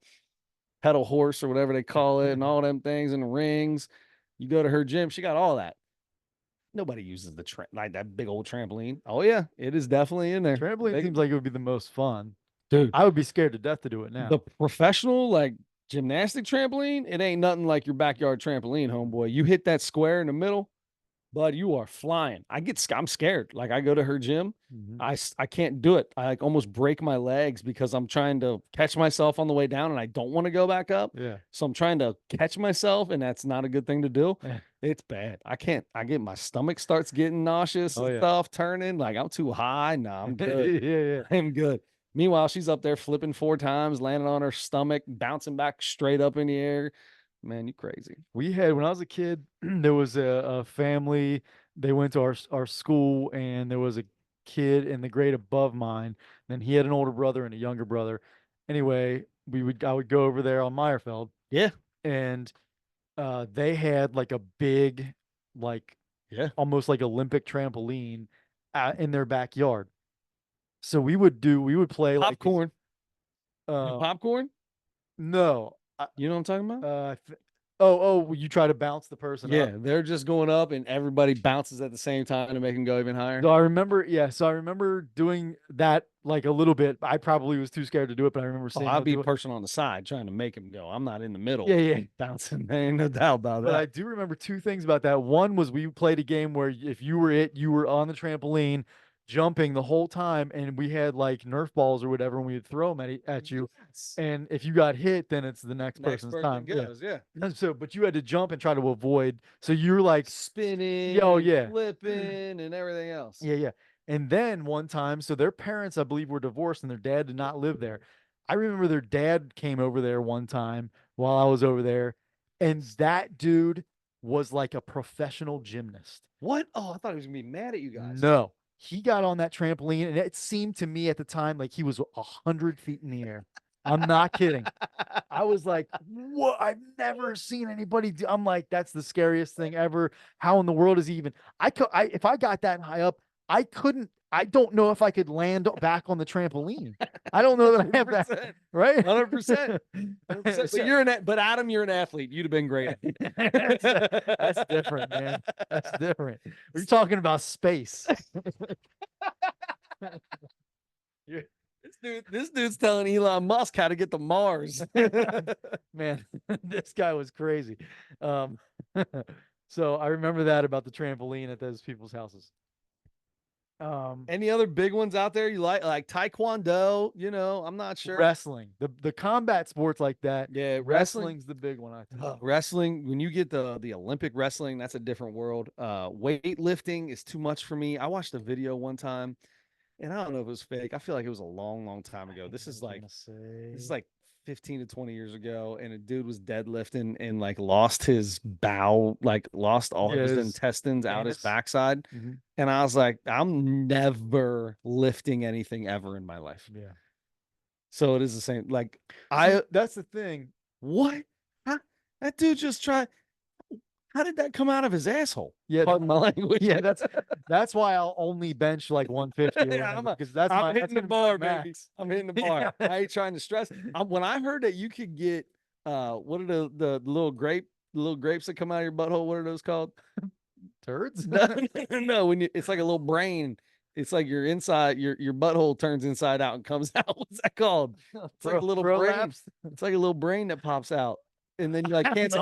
pedal horse or whatever they call it and all them things and the rings. You go to her gym, she got all that. Nobody uses like that big old trampoline. Oh yeah, it is definitely in there. Trampoline seems like it would be the most fun. Dude, I would be scared to death to do it the now. professional like gymnastic trampoline, it ain't nothing like your backyard trampoline, homeboy. You hit that square in the middle, bud, you are flying. I'm scared. Like I go to her gym, I can't do it. I like almost break my legs because I'm trying to catch myself on the way down and I don't want to go back up. Yeah. So I'm trying to catch myself and that's not a good thing to do. Yeah. It's bad. I get my stomach starts getting nauseous and stuff turning. Like I'm too high. No, I'm good. Yeah. I'm good. Meanwhile, she's up there flipping 4 times, landing on her stomach, bouncing back straight up in the air. Man, you crazy. We had when I was a kid, there was a family. They went to our school, and there was a kid in the grade above mine. Then he had an older brother and a younger brother. Anyway, I would go over there on Meyerfeld. Yeah. And they had like a big, like almost like Olympic trampoline in their backyard. So we would play popcorn. Like Popcorn? No. You know what I'm talking about? You try to bounce the person up. Yeah, they're just going up and everybody bounces at the same time to make them go even higher. So I remember doing that like a little bit. I probably was too scared to do it, but I remember seeing I'll be do a it. person on the side trying to make him go. I'm not in the middle. Yeah. Bouncing. There ain't no doubt about But that. I do remember two things about that. One was we played a game where if you were you were on the trampoline. jumping the whole time, and we had like Nerf balls or whatever, and we would throw them at you. Yes. And if you got hit, then it's the next person's time. goes, yeah. And so, but you had to jump and try to avoid. So you're like, Spinning, yeah, oh yeah, flipping, and everything else. yeah, yeah. And then one time, so their parents, I believe, were divorced, and their dad did not live there. I remember their dad came over there one time while I was over there, and that dude was like a professional gymnast. What? Oh, I thought he was gonna be mad at you guys. No, he got on that trampoline, and it seemed to me at the time like he was 100 feet in the air. I'm not kidding. I was like, what? I've never seen anybody do. I'm like, that's the scariest thing ever. How in the world is he even? If I got that high up, I couldn't. I don't know if I could land back on the trampoline. I don't know that I have that. Right? 100%. But Adam, you're an athlete. You'd have been great. That's different, man. That's different. We're talking about space. This dude's telling Elon Musk how to get to Mars. Man, this guy was crazy. So I remember that about the trampoline at those people's houses. Any other big ones out there you like Taekwondo? You know, I'm not sure. Wrestling, the combat sports like that. Yeah, wrestling's the big one. I think. Wrestling, when you get the Olympic wrestling, that's a different world. Weightlifting is too much for me. I watched a video one time, and I don't know if it was fake. I feel like it was a long time ago. This is like 15 to 20 years ago, and a dude was deadlifting and like lost his bowel, like lost all his intestines out his backside. Mm-hmm. And I was like, I'm never lifting anything ever in my life. Yeah. So it is the same. Like that's the thing. What? That dude just tried. How did that come out of his asshole? Yeah, pardon my language. Yeah, that's why I'll only bench like 150 because I'm hitting the bar, baby. I'm hitting the bar. Yeah. I ain't trying to stress. When I heard that you could get what are the little grapes that come out of your butthole? What are those called? Turds? No. When it's like a little brain. It's like your inside, your butthole turns inside out and comes out. What's that called? It's like a little brain. It's like a little brain that pops out. And then you like can't say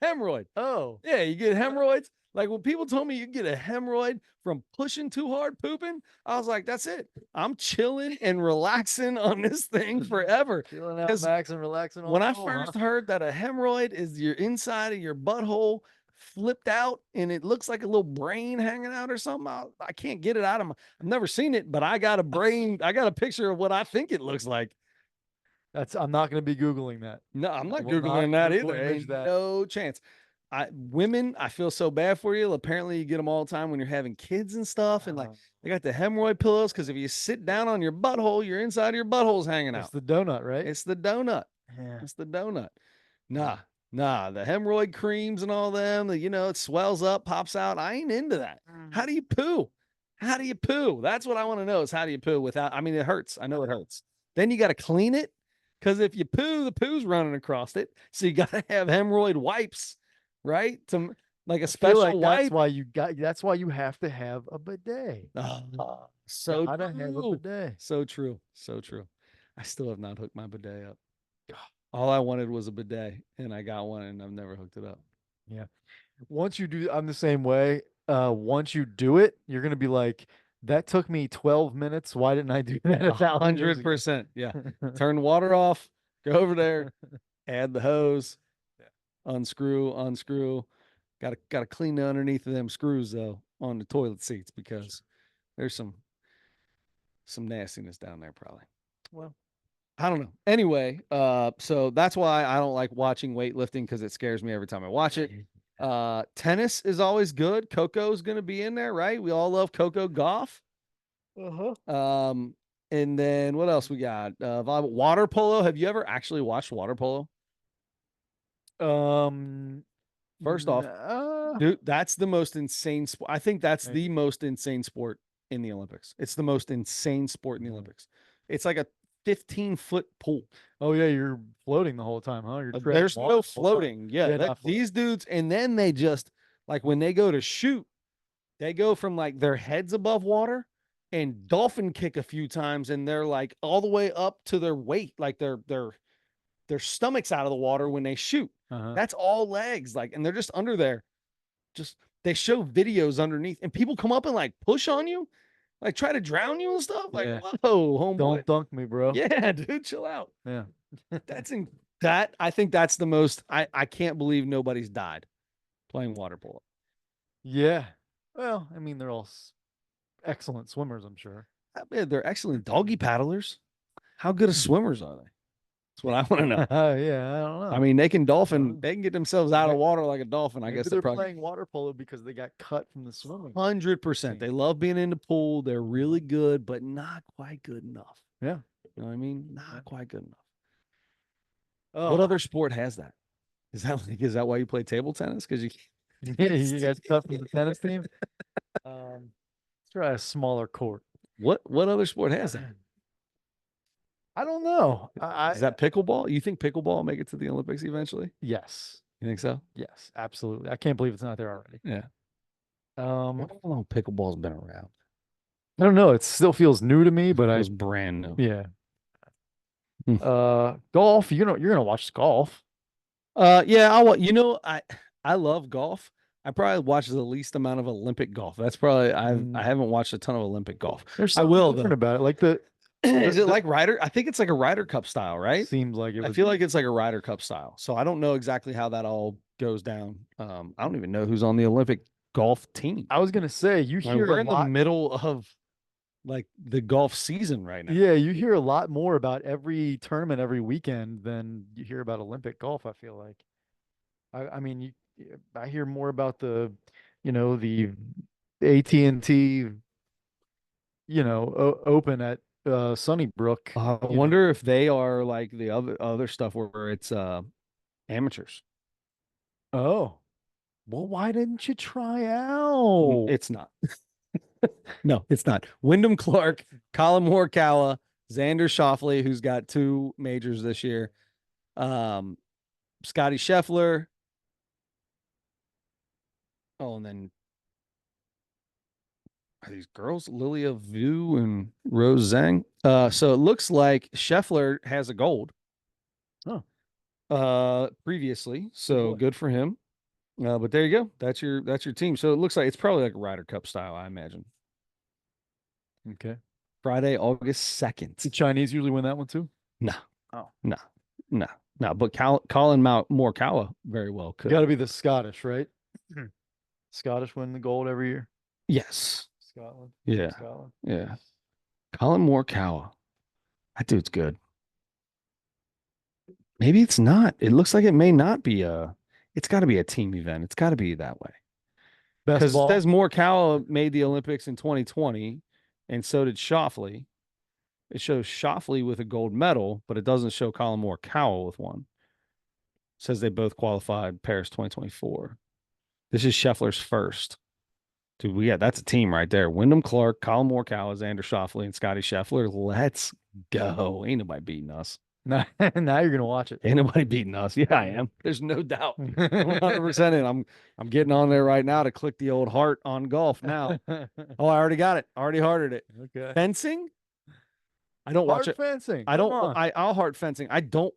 hemorrhoid. Oh, yeah, you get hemorrhoids. Like when people told me you get a hemorrhoid from pushing too hard, pooping, I was like, that's it. I'm chilling and relaxing on this thing forever. Chilling out, max and relaxing. When I first heard that a hemorrhoid is your inside of your butthole flipped out and it looks like a little brain hanging out or something, I can't get it out of my. I've never seen it, but I got a brain. I got a picture of what I think it looks like. I'm not going to be Googling that. No, I'm not Googling that either. No chance. Women, I feel so bad for you. Apparently you get them all the time when you're having kids and stuff. And like they got the hemorrhoid pillows. Cause if you sit down on your butthole, your inside of your butthole's hanging out. It's the donut, right? It's the donut. Yeah. It's the donut. Nah, the hemorrhoid creams and all them, it swells up, pops out. I ain't into that. How do you poo? How do you poo? That's what I want to know is how do you poo without, it hurts. I know it hurts. Then you got to clean it. Because if you poo, the poo's running across it. So you got to have hemorrhoid wipes, right? To like a special wipe. That's why you have to have a bidet. So I don't have a bidet. So true. So true. I still have not hooked my bidet up. All I wanted was a bidet, and I got one, and I've never hooked it up. Yeah. Once you do, I'm the same way. Once you do it, you're gonna be like, that took me 12 minutes. Why didn't I do that 100%? Yeah. Turn the water off. Go over there. Add the hose. Unscrew. Got to clean the underneath of them screws though on the toilet seats because there's some nastiness down there probably. Well, I don't know. Anyway, so that's why I don't like watching weightlifting because it scares me every time I watch it. Tennis is always good. Coco's going to be in there, right? We all love Coco Gauff. And then what else we got? Volleyball, water polo. Have you ever actually watched water polo? First off, dude, that's the most insane sport. I think that's the most insane sport in the Olympics. It's the most insane sport in the Olympics. It's like a 15-foot pool. Oh yeah, you're floating the whole time, huh? There's no floating. Yeah, these dudes, and then they just like when they go to shoot, they go from like their heads above water and dolphin kick a few times, and they're like all the way up to their weight, like their stomachs out of the water when they shoot. That's all legs, like, and they're just under there. Just they show videos underneath, and people come up and like push on you. like try to drown you and stuff. Like, Yeah. whoa, homeboy. Don't dunk me, bro. Yeah, dude, chill out. Yeah. That's in that. I think that's the most. I can't believe nobody's died playing water polo. Yeah. Well, I mean, they're all excellent swimmers, I'm sure. They're excellent doggy paddlers. How good of swimmers are they? That's what I want to know. Yeah, I don't know. I mean, they can get themselves out of water like a dolphin. I Maybe guess they're probably playing water polo because they got cut from the swimming. 100%. They love being in the pool. They're really good, but not quite good enough. Yeah. You know what I mean? Not quite good enough. Oh, What other sport has that? Is that why you play table tennis? Because you you guys cut from the tennis team? Let's try a smaller court. what other sport has that? I don't know. Is that pickleball? You think pickleball will make it to the Olympics eventually? Yes. You think so? Yes, absolutely. I can't believe it's not there already. Yeah. How Um, long pickleball's been around? I don't know. It still feels new to me, but It was brand new. yeah. Hmm. Golf. You're gonna watch golf. Yeah, I love golf. I probably watch the least amount of Olympic golf. That's probably I haven't watched a ton of Olympic golf. There's I something will different though. about it. Like the Is it like Ryder? I think it's like a Ryder Cup style, right? seems like it I was. feel like it's like a Ryder Cup style. So I don't know exactly how that all goes down. I don't even know who's on the Olympic golf team. I was gonna say you I mean, hear we're a in the lot. middle of like the golf season right now. Yeah, you hear a lot more about every tournament every weekend than you hear about Olympic golf, I feel like. I mean, I hear more about the AT&T, open at Sunnybrook. I you know. wonder if they are like the other stuff where it's amateurs. Oh, well, why didn't you try out? It's not. No, it's not. Wyndham Clark, Colin Morikawa, Xander Schauffele, who's got 2 majors this year. Scotty Scheffler. Oh, and then are these girls Lilia Vu and Rose Zhang? So it looks like Scheffler has a gold. Oh. Previously, so boy. good for him. But there you go. That's your team. So it looks like it's probably like a Ryder Cup style, I imagine. Okay. Friday, August 2nd. The Chinese usually win that one too? No. Oh. No. But Colin Morikawa very well could. Got to be the Scottish, right? Scottish win the gold every year. Yes. Scotland. Yeah. Scotland. Yeah. Colin Morikawa. That dude's good. Maybe it's not. It looks like it may not be it's got to be a team event. It's got to be that way. Best Because it ball. says Morikawa made the Olympics in 2020, and so did Schauffele. It shows Schauffele with a gold medal, but it doesn't show Colin Morikawa with one. It says they both qualified Paris 2024. This is Scheffler's first. Dude, that's a team right there. Wyndham Clark, Colin Morikawa, Xander Schauffele, and Scotty Scheffler. Let's go. Ain't nobody beating us. Now you're gonna watch it. Ain't nobody beating us. Yeah, I am. There's no doubt. 100% in. I'm getting on there right now to click the old heart on golf now. Oh, I already got it. Already hearted it. Okay. Fencing? I don't watch Hard it. fencing. I don't. Come on. I'll heart fencing. I don't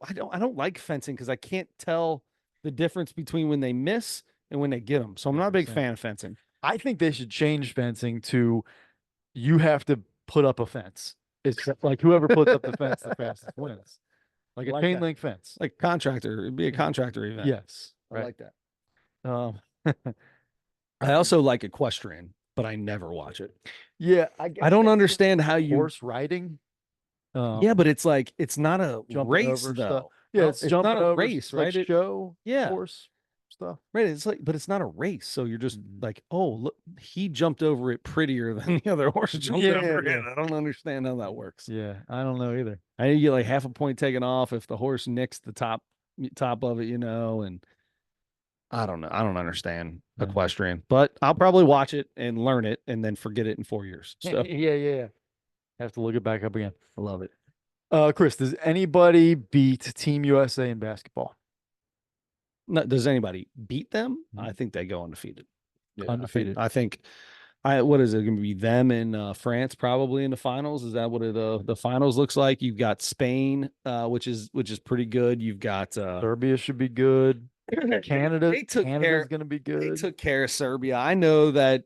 like fencing because I can't tell the difference between when they miss and when they get them. So I'm not a big 100%. fan of fencing. I think they should change fencing to you have to put up a fence. It's like whoever puts up the fence the fastest wins. Like a Like chain that. link fence. Like contractor. It'd be a contractor event. Yes. I like that. Um, I also like equestrian, but I never watch it. yeah, I don't understand how you horse riding. Yeah, but it's like it's not a Jumping race over though. stuff. Yeah, No, it's jumping not a over race, like right? show Yeah. horse stuff. Right. It's like, but it's not a race. So you're just like, oh, look, he jumped over it prettier than the other horse jumped over it. I don't understand how that works. Yeah, I don't know either. I you get like half a point taken off if the horse nicks the top of it, and I don't know. I don't understand Yeah. equestrian, but I'll probably watch it and learn it and then forget it in 4 years. So yeah. Have to look it back up again. I love it. Chris, does anybody beat Team USA in basketball? No, does anybody beat them? Mhm. I think they go undefeated. Yeah, Undefeated. I think what is it going to be them in France probably in the finals? Is that what the finals looks like? You've got Spain, which is pretty good. You've got Serbia should be good. Canada's Canada's going to be good. They took care of Serbia. I know that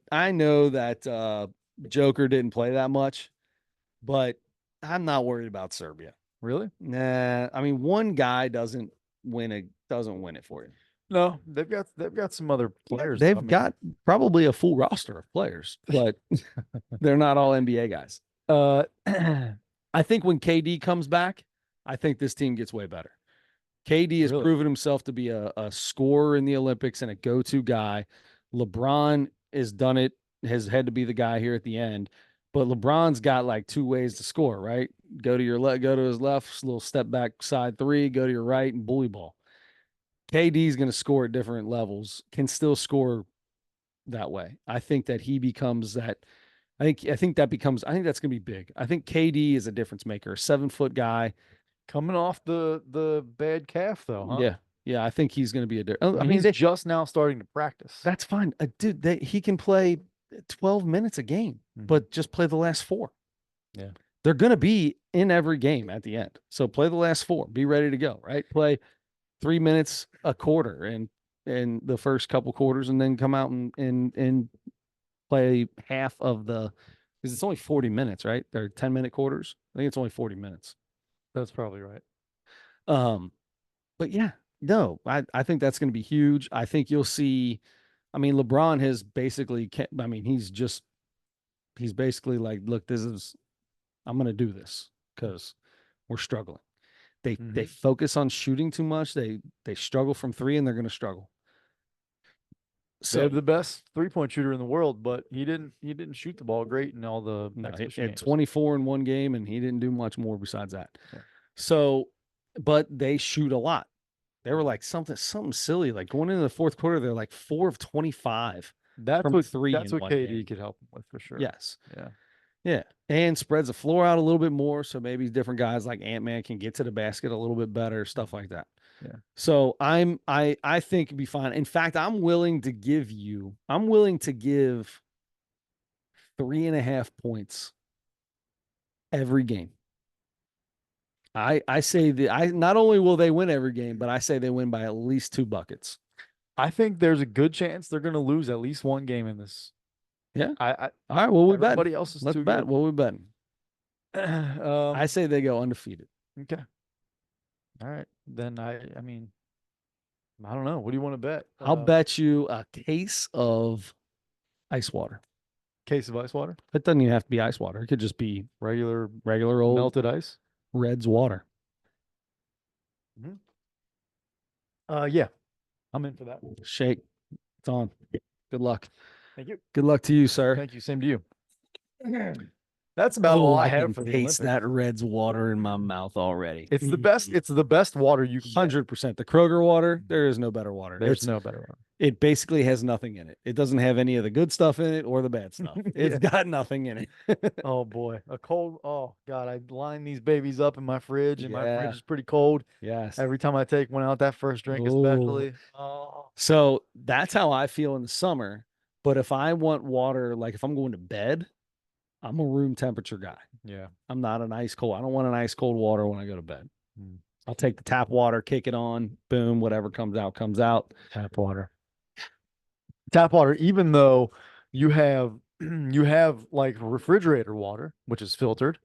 Joker didn't play that much, but I'm not worried about Serbia. Really? Nah, I mean, one guy doesn't win it for you. No, they've got some other players. Though. I They've mean, got probably a full roster of players, but they're not all NBA guys. uh, I think when KD comes back, I think this team gets way better. KD has really. proven himself to be a scorer in the Olympics and a go-to guy. LeBron has done it, has had to be the guy here at the end. But LeBron's got like two ways to score, right? Go to your left, go to his left, little step back side three, go to your right, and bully ball. KD's going to score at different levels, can still score that way. I think that he becomes that. I think that becomes. I think that's going to be big. I think KD is a difference maker, a 7-foot guy. Coming off the bad calf though, huh? Yeah, yeah. I think he's going to be a. I mean, he's just now starting to practice. That's fine, dude. He can play 12 minutes a game, but just play the last 4. Yeah, they're going to be in every game at the end. So play the last 4. Be ready to go. Right, play 3 minutes a quarter and the first couple quarters, and then come out and play half of the. Because it's only 40 minutes, right? They're 10-minute quarters. I think it's only 40 minutes. that's probably right. But yeah, no, I think that's going to be huge. I think you'll see. I mean, LeBron has basically. I mean, he's basically like, look, I'm going to do this because we're struggling. They focus on shooting too much. They struggle from 3, and they're going to struggle. So they have the best 3-point shooter in the world, but he didn't shoot the ball great in all the he had 24 in one game, and he didn't do much more besides that. Yeah. So, but they shoot a lot. They were like something silly. Like going into the fourth quarter, they're like 4 of 25 from 3. That's what KD game. could help him with for sure. Yes. Yeah. Yeah. And spreads the floor out a little bit more. So maybe different guys like Ant-Man can get to the basket a little bit better, stuff like that. Yeah. So I think it'd be fine. In fact, I'm willing to give 3.5 points every game. I say not only will they win every game, but I say they win by at least 2 buckets. I think there's a good chance they're going to lose at least one game in this. Yeah. All right. Well, we bet. Everybody else is Let's too bet. good. What we betting? I say they go undefeated. Okay. All right. Then I mean, I don't know. What do you want to bet? I'll bet you a case of ice water. Case of ice water? It doesn't even have to be ice water. It could just be regular old melted ice. Red's water. Yeah. I'm in for that. Shake. It's on. Good luck. Thank you. Good luck to you, sir. Thank you. Same to you. That's about all I have for the Taste that Red's water in my mouth already. It's the best. It's the best water you can. 100%. The Kroger water, there is no better water. There's no better water. It basically has nothing in it. It doesn't have any of the good stuff in it or the bad stuff. It's got nothing in it. Oh boy, oh God, I line these babies up in my fridge, and my fridge is pretty cold. Yes. Every time I take one out, that first drink especially. Oh. So that's how I feel in the summer. But if I want water, like if I'm going to bed, I'm a room temperature guy. Yeah. I'm not an ice cold. I don't want an ice cold water when I go to bed. I'll take the tap water, kick it on, boom, whatever comes out, comes out. Tap water. Tap water, even though you have like refrigerator water, which is filtered.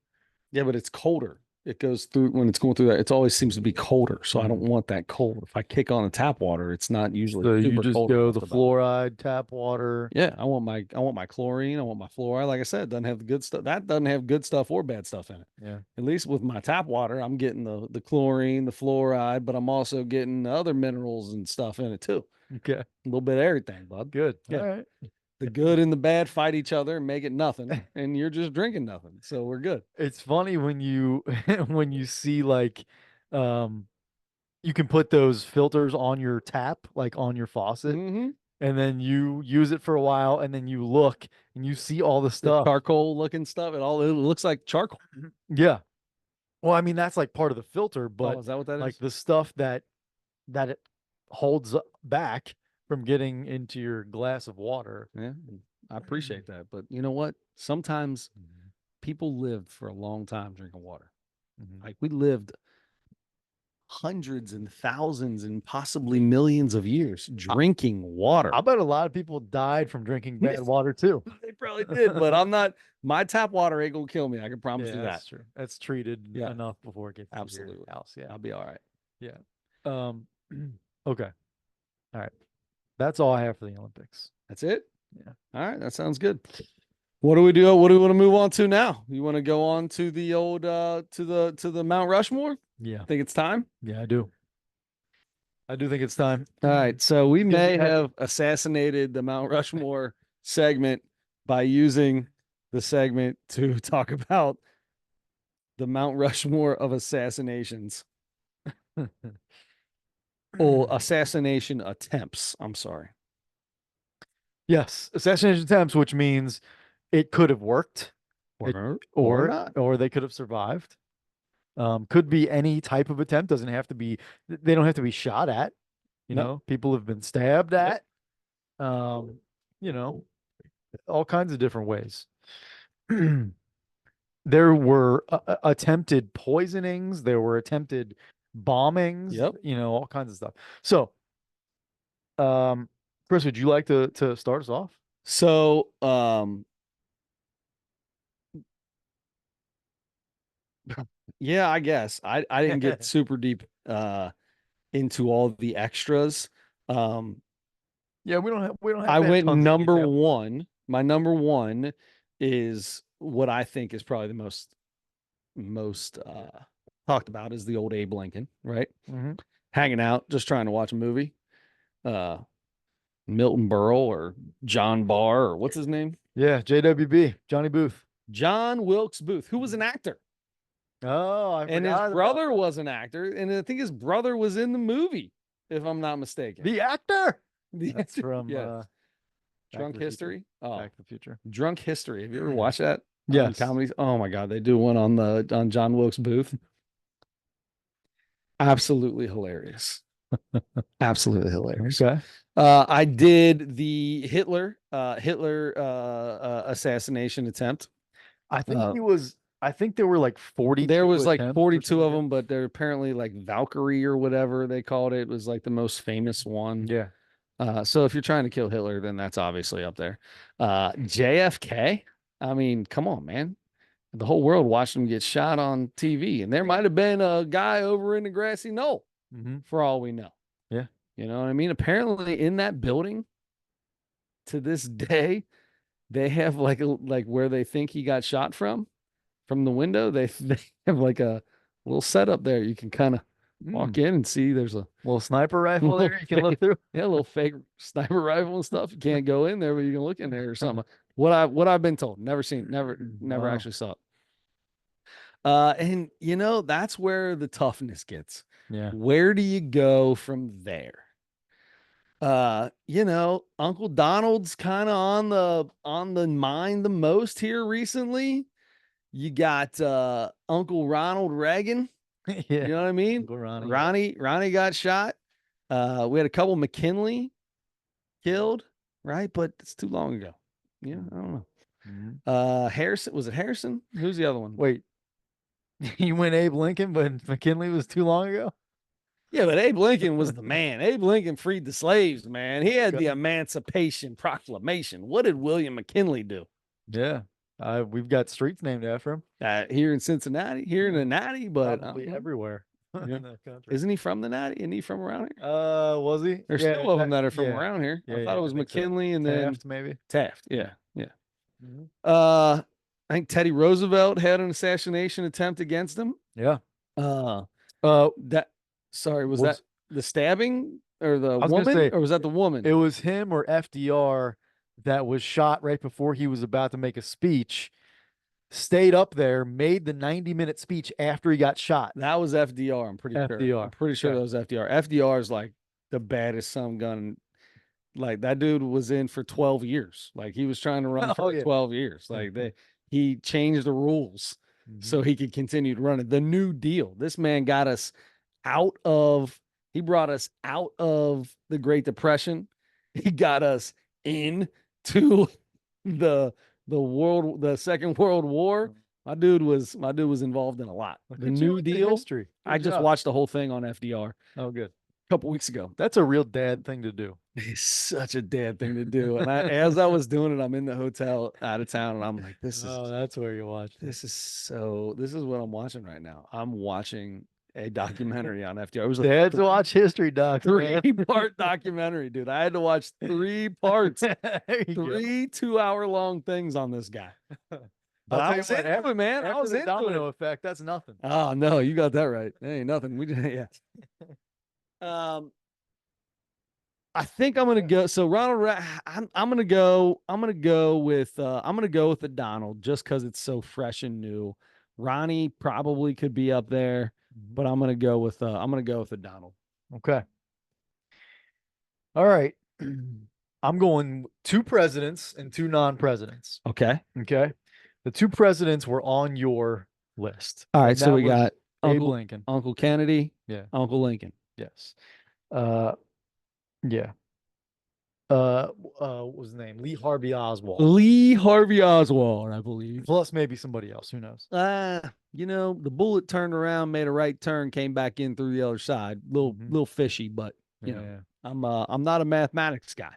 Yeah, but it's colder. It goes through when it's going through that. It always seems to be colder. So I don't want that cold. If I kick on a tap water, it's not usually so super you just cold go the fluoride tap water. Yeah, I want my chlorine. I want my fluoride. Like I said, it doesn't have the good stuff. That doesn't have good stuff or bad stuff in it. Yeah. At least with my tap water, I'm getting the chlorine, the fluoride, but I'm also getting other minerals and stuff in it too. Okay. A little bit of everything, bud. Good. Yeah. All right. The good and the bad fight each other and make it nothing, and you're just drinking nothing. So we're good. It's funny when you when you see like you can put those filters on your tap, like on your faucet, and then you use it for a while, and then you look and you see all the stuff, charcoal looking stuff, it looks like charcoal. Yeah. Well, I mean that's like part of the filter, but is that what that like is? the stuff that it holds back from getting into your glass of water. Yeah, I appreciate that, but you know what? Sometimes people lived for a long time drinking water. Like we lived hundreds and thousands and possibly millions of years drinking water. I bet a lot of people died from drinking bad water too. They probably did, but I'm not. My tap water ain't gonna kill me. I can promise you that. That's true. That's treated enough before it gets to Absolutely. your house. Yeah, I'll be all right. Yeah. Okay. All right. That's all I have for the Olympics. That's it. Yeah. All right. That sounds good. What do we do? What do we want to move on to now? You want to go on to the old to the Mount Rushmore? Yeah. Think it's time? Yeah, I do. I do think it's time. All right. So we may have assassinated the Mount Rushmore segment by using the segment to talk about the Mount Rushmore of assassinations. Or assassination attempts. I'm sorry. Yes, assassination attempts, which means it could have worked, or not, or they could have survived. Could be any type of attempt. Doesn't have to be. They don't have to be shot at. You know, people have been stabbed at. You know, all kinds of different ways. There were attempted poisonings. There were attempted bombings. Yep. You know, all kinds of stuff. So, Chris, would you like to start us off? So, yeah, I guess I didn't get super deep into all the extras. Yeah, we don't have I went number one. My number one is what I think is probably the most talked about is the old Abe Lincoln, right? Mm-hmm. Hanging out, just trying to watch a movie. Milton Berle or John Barr or what's his name? Yeah, JWB, Johnny Booth. John Wilkes Booth, who was an actor. Oh, and his brother was an actor, and I think his brother was in the movie, if I'm not mistaken. The actor. That's from Drunk History. Oh, Back to the Future. Drunk History. Have you ever watched that? Yes. Comedies. Oh my God, they do one on John Wilkes Booth. Absolutely hilarious. Absolutely hilarious. Okay. I did the Hitler assassination attempt. I think there were like 40. There was like 42 of them, but they're apparently like Valkyrie or whatever they called it. It was like the most famous one. Yeah. So if you're trying to kill Hitler, then that's obviously up there. JFK. I mean, come on, man. The whole world watched him get shot on TV, and there might have been a guy over in the grassy knoll for all we know. Yeah. You know what I mean? Apparently in that building to this day, they have like where they think he got shot from the window. They have like a little setup there. You can kind of walk in and see there's a little sniper rifle there you can look through. Yeah, a little fake sniper rifle and stuff. You can't go in there, but you can look in there or something. What I've been told. Never seen, never actually saw it. And you know, that's where the toughness gets. Yeah. Where do you go from there? You know, Uncle Donald's kind of on the mind the most here recently. You got Uncle Ronald Reagan. Yeah. You know what I mean? Uncle Ronnie. Ronnie got shot. We had a couple McKinley killed, right? But it's too long ago. Yeah, I don't know. Mm-hmm. Harrison, was it Harrison? Who's the other one? Wait. You went Abe Lincoln, but McKinley was too long ago? Yeah, but Abe Lincoln was the man. Abe Lincoln freed the slaves, man. He had the Emancipation Proclamation. What did William McKinley do? Yeah. We've got streets named after him. Here in Cincinnati, here in the Natty, but probably everywhere in the country. Isn't he from the Natty? Isn't he from around here? Was he? There's two of them that are from around here. I thought it was McKinley and then Taft, maybe. Taft. Yeah. I think Teddy Roosevelt had an assassination attempt against him. Yeah. Was that the stabbing or the woman, or was that the woman? It was him or FDR that was shot right before he was about to make a speech, stayed up there, made the 90-minute speech after he got shot. That was FDR, I'm pretty sure. I'm pretty sure that was FDR. FDR is like the baddest son of a gun. Like that dude was in for 12 years. Like he was trying to run for 12 years. Like he changed the rules so he could continue to run it. The New Deal. This man got us he brought us out of the Great Depression. He got us into the Second World War, My dude was involved in a lot. Look The at you New with the Deal. history. I Good just job. watched the whole thing on FDR a Oh, good. couple weeks ago. That's a real dad thing to do. It's such a dad thing to do. And as I was doing it, I'm in the hotel out of town, and I'm like, Oh, that's where you watched it. this is what I'm watching right now. I'm watching a documentary on FDR. It was a Dads watch history docs, man. three-part documentary, dude. I had to watch 3 parts, There you go. 3 2-hour-long things on this guy. But I'll I tell you was what, into it, man. I After was the into domino it. effect, that's nothing. Oh no, you got that right. There ain't nothing. We did, yeah. I think I'm gonna go. So I'm gonna go. I'm gonna go with. I'm gonna go with the Donald just because it's so fresh and new. Ronnie probably could be up there, but I'm gonna go with. I'm gonna go with the Donald. Okay. All right. I'm going 2 presidents and 2 non-presidents. Okay. Okay. The 2 presidents were on your list. All right. And So that we was got Abe Uncle Lincoln. Uncle Kennedy. Yeah. Uncle Lincoln. Yes. Yeah. What was his name? Lee Harvey Oswald. Lee Harvey Oswald, I believe. Plus maybe somebody else. Who knows? The bullet turned around, made a right turn, came back in through the other side. Little fishy, but Yeah. I'm not a mathematics guy.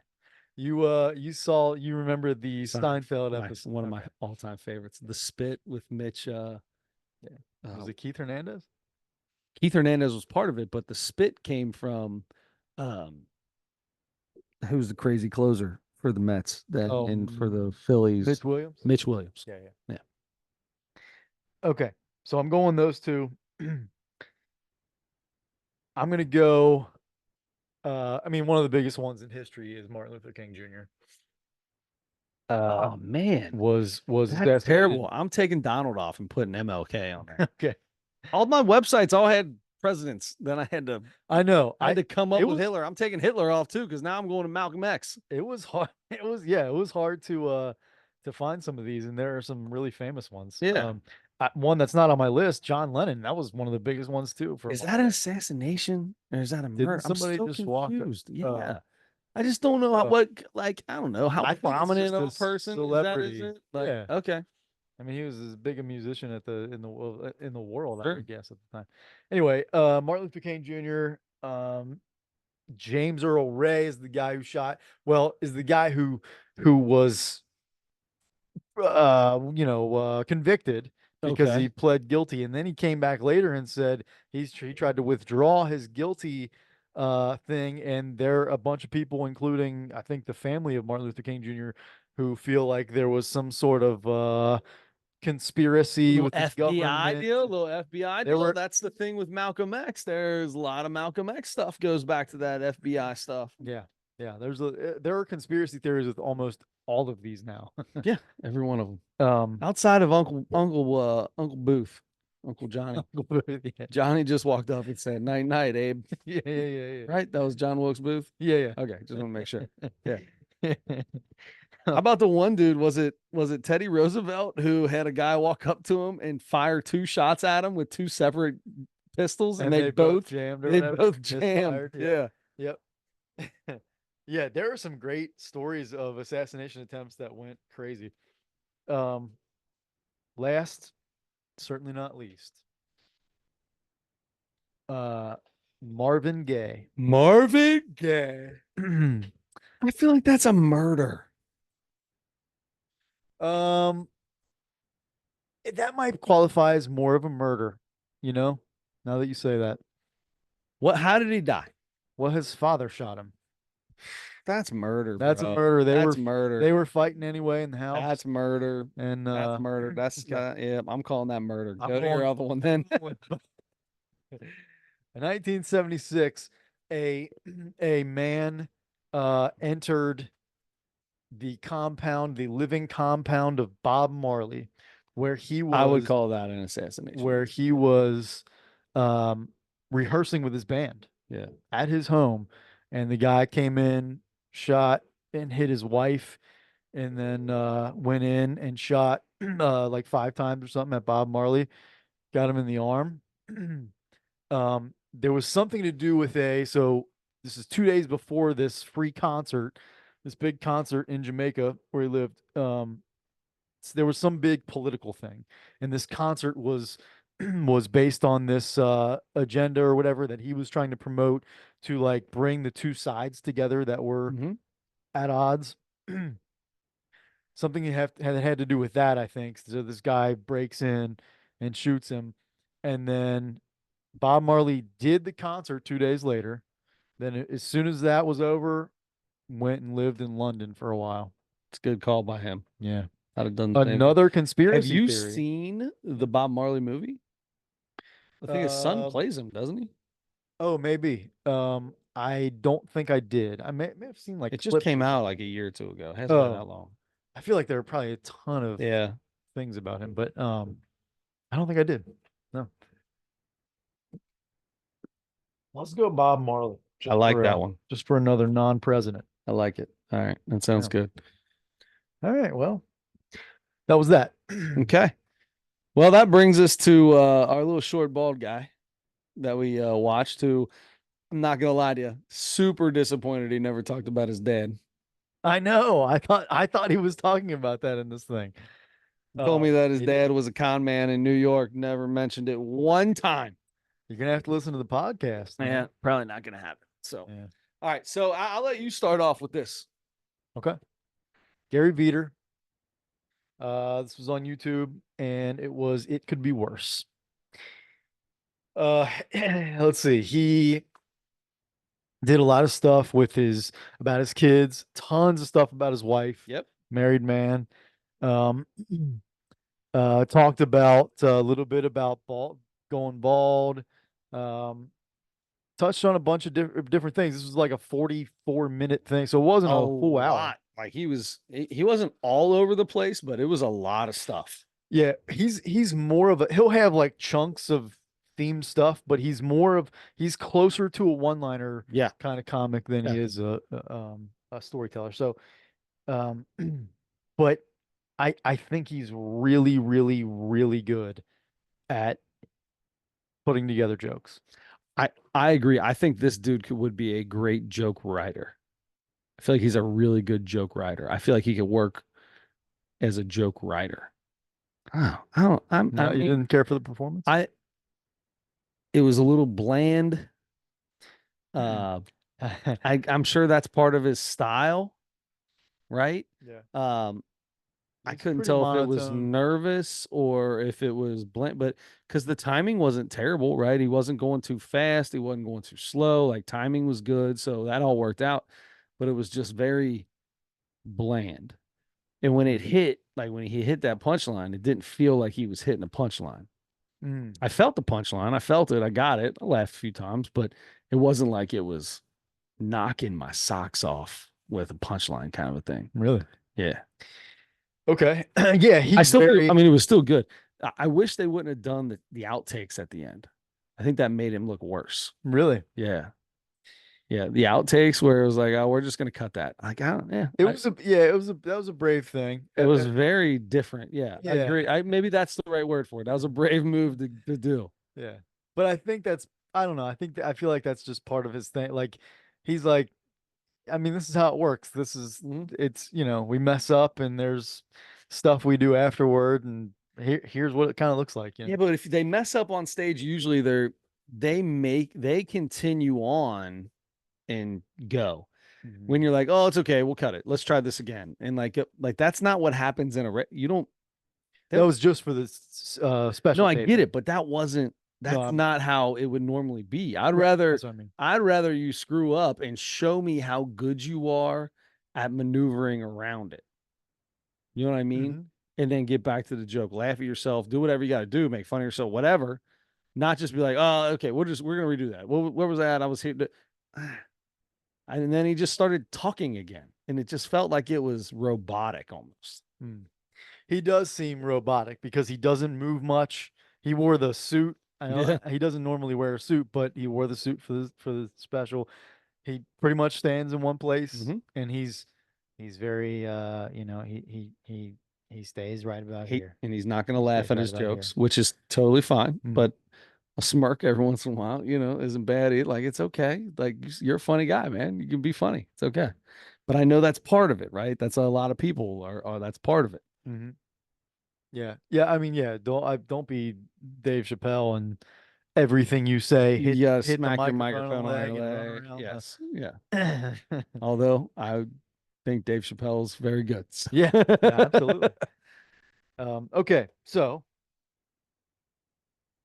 You remember the Steinfeld episode? One of my all-time favorites, the spit with Mitch. Was it Keith Hernandez? Keith Hernandez was part of it, but the spit came from who's the crazy closer for the Mets and for the Phillies? Mitch Williams. Mitch Williams. Yeah. Okay, so I'm going those 2. I'm gonna go. One of the biggest ones in history is Martin Luther King Jr. Oh man, was that's terrible. I'm taking Donald off and putting MLK on there. Okay. All my websites all had presidents. Then I had to. I know. I had to come up with Hitler. I'm taking Hitler off too because now I'm going to Malcolm X. It was hard. It was hard to find some of these, and there are some really famous ones. Yeah. One that's not on my list, John Lennon. That was one of the biggest ones too. Is that an assassination or is that a murder? Somebody I'm so just confused. walk? Yeah. I just don't know I don't know how prominent of a person celebrity. Is that, is it? Yeah. Okay. He was as big a musician in the world, I would guess, at the time. Anyway, Martin Luther King Jr. James Earl Ray is the guy who shot. Well, is the guy who was convicted because he pled guilty, and then he came back later and said he tried to withdraw his guilty thing, and there are a bunch of people, including I think the family of Martin Luther King Jr., who feel like there was some sort of conspiracy with the FBI government. little FBI deal. That's the thing with Malcolm X. There's a lot of Malcolm X stuff goes back to that FBI stuff. Yeah. There are conspiracy theories with almost all of these now. Yeah, every one of them. Outside of Uncle Booth, Uncle Johnny. Uncle Booth, yeah. Johnny just walked up and said, "Night, night, Abe." Yeah. Right? That was John Wilkes Booth. Yeah. Okay, just want to make sure. Yeah. How about the one dude? Was it Teddy Roosevelt who had a guy walk up to him and fire 2 shots at him with 2 separate pistols, and they both jammed. They both jammed. Yeah. Yep. Yeah, there are some great stories of assassination attempts that went crazy. Last, certainly not least, Marvin Gaye. Marvin Gaye. I feel like that's a murder. That might qualify as more of a murder, now that you say that. How did he die? Well, his father shot him. That's murder. That's bro. a murder. That's murder. They were fighting anyway in the house. That's murder. And that's murder. That's yeah. I'm calling that murder. Go to your other one then. In 1976, a man entered the living compound of Bob Marley, where he was. I would call that an assassination. Where he was rehearsing with his band. Yeah. At his home, and the guy came in, shot, and hit his wife, and then went in and shot like 5 times or something at Bob Marley, got him in the arm. There was something to do with so this is 2 days before this free concert, this big concert in Jamaica where he lived. there was some big political thing, and this concert was was based on this agenda or whatever that he was trying to promote to like bring the two sides together that were Hmm. at odds. Something had to do with that, I think. So this guy breaks in and shoots him, and then Bob Marley did the concert 2 days later. Then as soon as that was over, went and lived in London for a while. It's a good call by him. Yeah. I'd have done the same thing. Another Have conspiracy you theory. seen the Bob Marley movie? I think his son Uh, plays him, doesn't he? oh, maybe. I don't think I did. I may have seen like It just clips came or out something. like a year or two ago. It hasn't been Oh, that long. I feel like there are probably a ton of Yeah, things about him, but I don't think I did. No. Let's go Bob Marley. I like that one. Just for another non-president. I like it. All right, that sounds Yeah. good. All right. Well, that was that. Okay. Well, that brings us to our little short bald guy that we watched. Who I'm not gonna lie to you, super disappointed he never talked about his dad. I know. I thought he was talking about that in this thing. He told me that his He dad didn't. was a con man in New York. Never mentioned it one time. You're gonna have to listen to the podcast. Man. Yeah, probably not gonna happen. So, Yeah. all right. So I'll let you start off with this. Okay. Gary Vider. This was on YouTube, and it could be worse. Let's see. He did a lot of stuff about his kids, tons of stuff about his wife, Yep. married man. Um, talked about a little bit about going bald. Um, touched on a bunch of different things. This was like a 44-minute thing, so it wasn't A a full hour. lot. Like he wasn't all over the place, but it was a lot of stuff. Yeah, he's more of he'll have like chunks of themed stuff, but he's closer to a one-liner Yeah. kind of comic than Yeah. he is a storyteller. So, but I think he's really, really, really good at putting together jokes. I agree. I think this dude would be a great joke writer. I feel like he's a really good joke writer. I feel like he could work as a joke writer. Oh, I don't. No, you didn't care for the performance? It was a little bland. Hmm. I'm sure that's part of his style, right? Yeah. I It's couldn't pretty tell if it was monotone. nervous or if it was bland, but because the timing wasn't terrible, right? He wasn't going too fast, he wasn't going too slow. Like timing was good, so that all worked out. But it was just very bland. And when it hit, like when he hit that punchline, it didn't feel like he was hitting a punchline. Mm, I felt the punchline. I felt it. I got it. I laughed a few times, but it wasn't like it was knocking my socks off with a punchline kind of a thing. really? Yeah. Okay. Yeah, I still, I mean, it was still good. I wish they wouldn't have done the outtakes at the end. I think that made him look worse. really. Yeah. Yeah. The outtakes where it was like, oh, we're just going to cut that. Like, I don't, yeah. That was a brave thing. It was very different. Yeah. I Yeah. agree. Maybe that's the right word for it. That was a brave move to do. Yeah. But I think I don't know. I feel like that's just part of his thing. Like he's like, I mean, this is how it works. Mhm. It's, we mess up and there's stuff we do afterward and here's what it kind of looks like, Yeah. But if they mess up on stage, usually they continue on and go. Mhm. When you're like, oh, it's okay, we'll cut it. Let's try this again. And like that's not what happens in you don't. That was just for the special. No, I tape. get it, but that wasn't. No, That's not how it would normally be. I'd right, rather, that's what I mean. I'd rather you screw up and show me how good you are at maneuvering around it. You know what I mean? Mhm. And then get back to the joke. Laugh at yourself. Do whatever you got to do. Make fun of yourself. Whatever. Not just be like, oh, okay, we're gonna redo that. Where was that? I was here. And then he just started talking again, and it just felt like it was robotic almost. Hmm. He does seem robotic because he doesn't move much. He wore the suit. I know Yeah. he doesn't normally wear a suit, but he wore the suit for the special. He pretty much stands in one place, Mhm. and he's very he stays right about here. And he's not going to He laugh stays at right his about here. jokes, which is totally fine. Mhm. But a smirk every once in a while, isn't bad. Like it's okay. Like you're a funny guy, man. You can be funny. It's okay. But I know that's part of it, right? That's a lot of people are that's part of it. Mhm. Yeah. Yeah. I mean, yeah. Don't be Dave Chappelle and everything you say Yeah, hit the smack your microphone on microphone the on your leg and run leg. around Yes. Yeah. the. Although I think Dave Chappelle's very good. So. Yeah. Yeah. Absolutely. Okay. So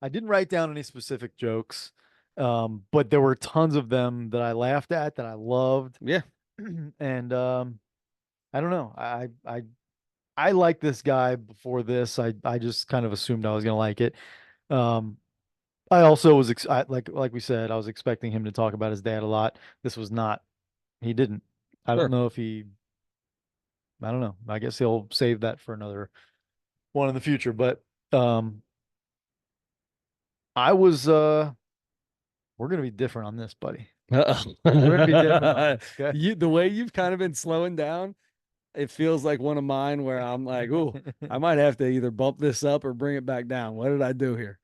I didn't write down any specific jokes, but there were tons of them that I laughed at that I loved, Yeah, and I don't know. I liked this guy before this. I just kind of assumed I was gonna like it. Um, I also was like we said, I was expecting him to talk about his dad a lot. This was not. He didn't. I don't sure. know if he. I don't know. I guess he'll save that for another one in the future. But um, I was. We're gonna be different on this, buddy. We're gonna be different on Uh-oh. this. Okay. The way you've kind of been slowing down, it feels like one of mine where I'm like, oh, I might have to either bump this up or bring it back down. What did I do here?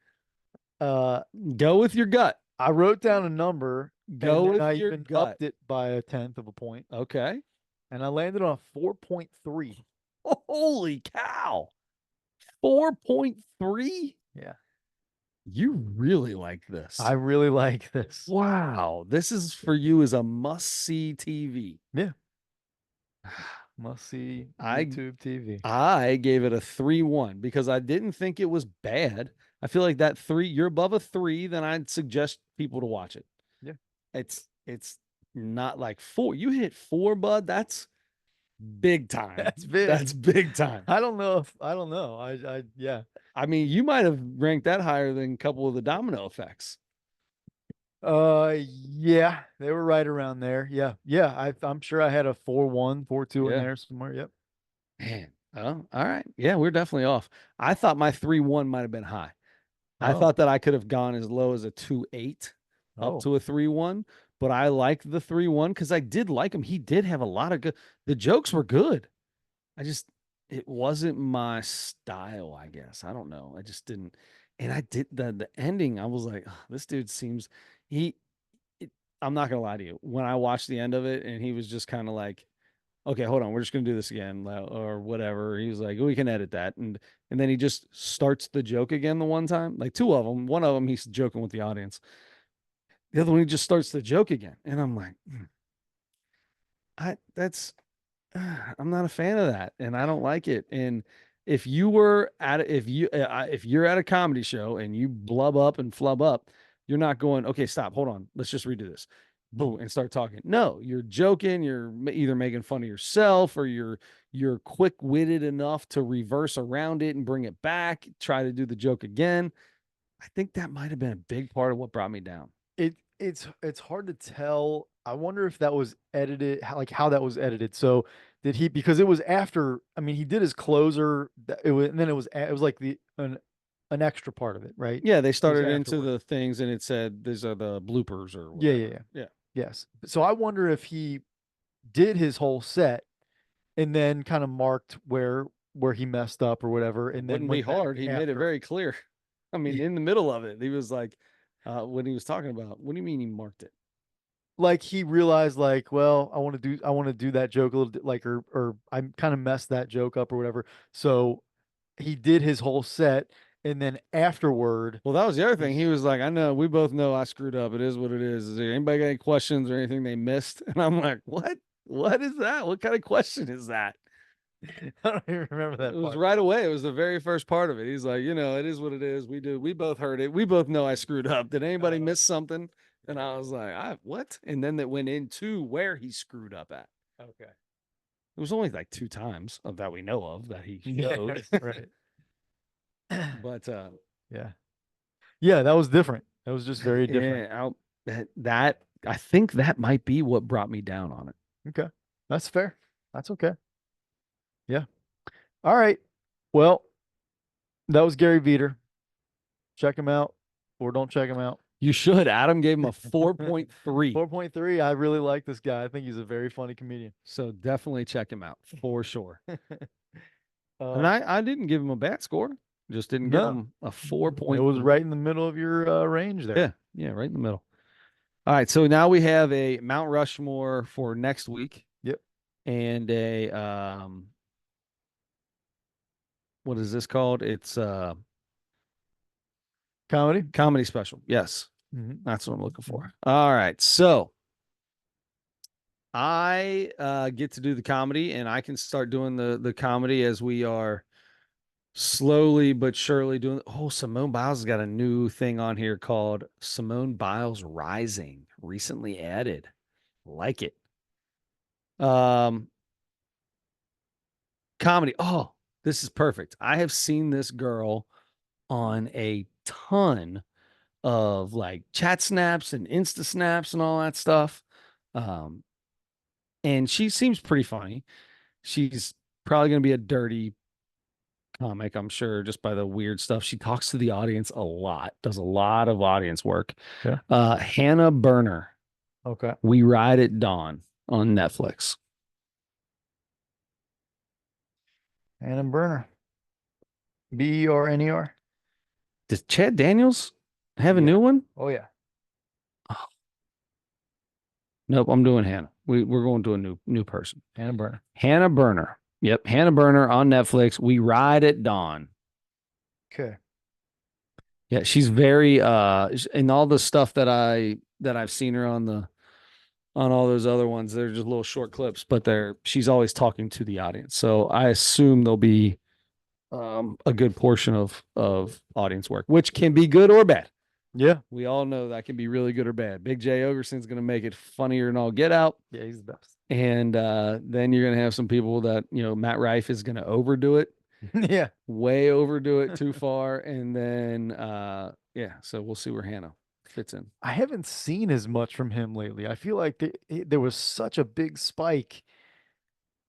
uh, Go with your gut. I wrote down a number and Go then with I your even gut. upped it by a tenth of a point, Okay. and I landed on a 4.3. Holy cow. 4.3? Yeah. You really like I this. really like this. Wow. This is for you as a must-see TV. Yeah. Must see I YouTube TV. I gave it a 3-1 because I didn't think it was bad. I feel like that three, you're above a three, then I'd suggest people to watch it. Yeah. It's not like four. You hit four, bud. That's big time. That's big. That's big time. I don't know. Yeah. I mean, you might have ranked that higher than a couple of the domino effects. Yeah, they were right around there. Yeah. Yeah. I'm sure I had a 4-1, 4-2 in Yeah. there somewhere. Yep. Man. Oh, all right. Yeah, we're definitely off. I thought my 3-1 might have been high. I Oh. thought that I could have gone as low as a 2-8 up Oh. to a 3-1, but I liked the 3-1 because I did like him. He did have a lot of good, the jokes were good. I just, it wasn't my style, I guess. I don't know. I just didn't. And I did the ending. I was like, "Ugh, this dude seems, he, it, I'm not going to lie to you. When I watched the end of it and he was just kind of like, okay, hold on, we're just gonna do this again or whatever. He was like, we can edit that, and then he just starts the joke again the one time, like two of them. One of them he's joking with the audience. The other one he just starts the joke again, and I'm like, I that's I'm not a fan of that, and I don't like it. And if you were at if you're at a comedy show and you blub up and flub up, you're not going, okay, stop, hold on, let's just redo this, boom, and start talking. No, you're joking. You're either making fun of yourself or you're quick witted enough to reverse around it and bring it back, try to do the joke again. I think that might have been a big part of what brought me down. It's hard to tell. I wonder if that was edited, like how that was edited. So did he, because it was after, I mean, he did his closer, it was, and then it was like an extra part of it, right? Yeah, they It was started into afterward. the things and it said these are the bloopers or Yeah, yeah, yeah. whatever. Yeah. Yes. So I wonder if he did his whole set and then kind of marked where he messed up or whatever, and then Wouldn't be went back hard. He made it after. very clear. I mean, in the middle of it, he was like, when he was talking about, what do you mean he marked it? Like he realized like, well, I want to do that joke a little bit like, or I kind of messed that joke up or whatever. So he did his whole set, and then afterward Well, that was the other thing. he's He was like, I know, we both know I screwed up. It is what it is. Is there anybody got any questions or anything they missed? And I'm like, what? What is that? What kind of question is that? I don't even remember It that was part. right away. It was the very first part of it. He's like, it is what it is. We do. We both heard it. We both know I screwed up. Did anybody Uh, miss something? And I was like, what? And then that went into where he screwed up at. okay. It was only like two times of that we know of that he Yeah, showed. right. But Yeah. Yeah, that was different. That was just very different. yeah, that I think that might be what brought me down on it. Okay. That's fair. That's okay. Yeah. All right. Well, that was Gary Vider. Check him out or don't check him out. You should. Adam gave him a 4.3. 4.3. I really like this guy. I think he's a very funny comedian. So definitely check him out for sure. And uh, I didn't give him a bad score. Just didn't give no, him a it was 4.3. right in the middle of your range there. Yeah. Yeah. Right in the middle. All right. So now we have a Mount Rushmore for next week Yep. and a what is this called? It's Comedy. comedy special. Yes, Mhm. that's what I'm looking for. All right, so I get to do the comedy, and I can start doing the comedy as we are slowly but surely doing. Oh, Simone Biles has got a new thing on here called Simone Biles Rising, recently added. Like it. Um, comedy. Oh, this is perfect. I have seen this girl on a ton of like chat snaps and Insta snaps and all that stuff. Um, and she seems pretty funny. She's probably going to be a dirty comic, I'm sure, just by the weird stuff. She talks to the audience a lot, does a lot of audience work. Yeah. Hannah Berner, Okay. We Ride at Dawn on Netflix. Hannah Burner. Berner. Does Chad Daniels have a Yeah. new one? Oh yeah. Oh, nope, I'm doing Hannah. We're going to a new person. Hannah Burner. Hannah Berner. Yep, Hannah Berner on Netflix. We Ride at Dawn. Okay. Yeah, she's very in all the stuff that I've seen her on all those other ones, they're just little short clips, but she's always talking to the audience. So I assume there'll be a good portion of audience work, which can be good or bad. Yeah. We all know that can be really good or bad. Big J Ogerson's going to make it funnier and all get out. Yeah, he's the best. And then you're going to have some people that, Matt Rife is going to overdo it, Yeah. way overdo it too far. And then, yeah, so we'll see where Hannah fits in. I haven't seen as much from him lately. I feel like there was such a big spike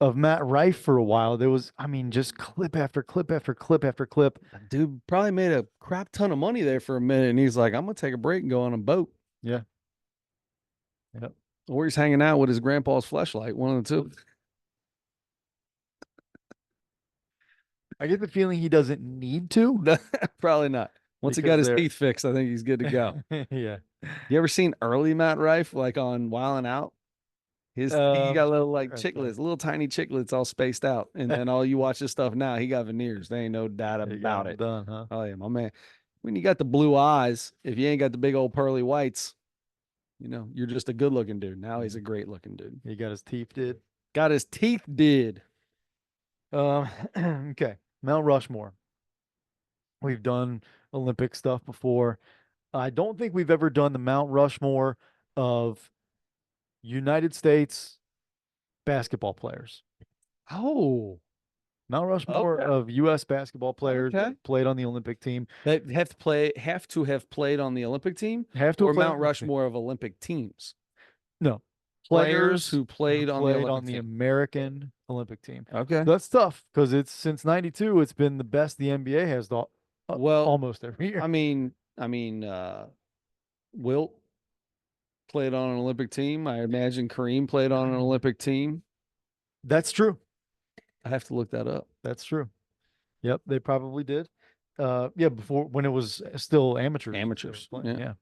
of Matt Rife for a while. There was, I mean, just clip after clip after clip after clip. Dude probably made a crap ton of money there for a minute. And he's like, I'm going to take a break and go on a boat. Yeah. Yep. Or he's hanging out with his grandpa's fleshlight, one of the two. I get the feeling he doesn't need to. Probably not. Once he Because got his they're- teeth fixed, I think he's good to go. Yeah. You ever seen early Matt Rife, like on Wildin' Out? He got little like Right, chiclets, little tiny chiclets all spaced out. And then all you watch this stuff now, he got veneers. There ain't no doubt You got about him it. done, huh? Oh yeah, my man. When you got the blue eyes, if you ain't got the big old pearly whites, you're just a good looking dude. Now he's a great looking dude. He got his teeth did. Got his teeth did. Okay. Mount Rushmore. We've done Olympic stuff before. I don't think we've ever done the Mount Rushmore of United States basketball players. Oh, Mount Rushmore Okay. of U.S. basketball players Okay. that played on the Olympic team. they have to have played on the Olympic team, Have to or have played on Mount the Olympic team. Rushmore of Olympic teams. No. Players who played on the Olympic the team. American Olympic team. Okay. So that's tough because it's since '92, it's been the best the NBA has done Well, almost every year. I mean, Wilt played on an Olympic team. I imagine Kareem played on an Olympic team. That's true. I have to look that up. That's true. Yep, they probably did. Yeah, before when it was still amateurs. they were Amateurs. playing, Yeah.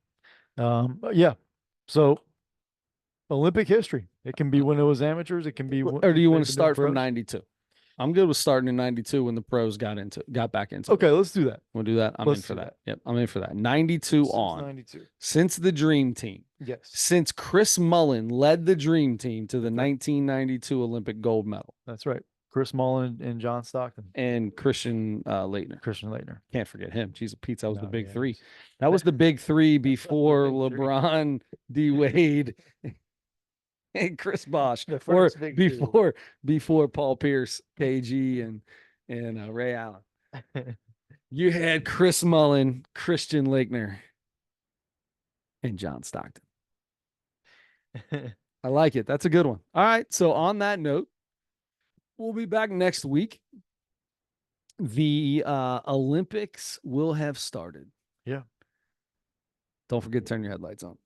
but yeah. So Olympic history. It can be when it was amateurs. It can be. Or do you want to they've been doing start from pros. 92? I'm good with starting in 92 when the pros got back into it. Okay, let's do that. We'll do that. I'm Let's in for do that. Yep, I'm in for that. 92 Since on. 92. Since the Dream Team. Yes. Since Chris Mullen led the Dream Team to the Okay. 1992 Olympic gold medal. That's right. Chris Mullen and John Stockton. And Christian Leitner. Christian Leitner. Can't forget him. Jeez, Pete, that was the No, big yeah, three. he's- That was the big three before big three. LeBron, D Wade, and Chris Bosh, The or first big two. before Paul Pierce, KG, and Ray Allen. You had Chris Mullen, Christian Leitner, and John Stockton. I like it. That's a good one. All right. So on that note, we'll be back next week. The Olympics will have started. Yeah. Don't forget to turn your headlights on.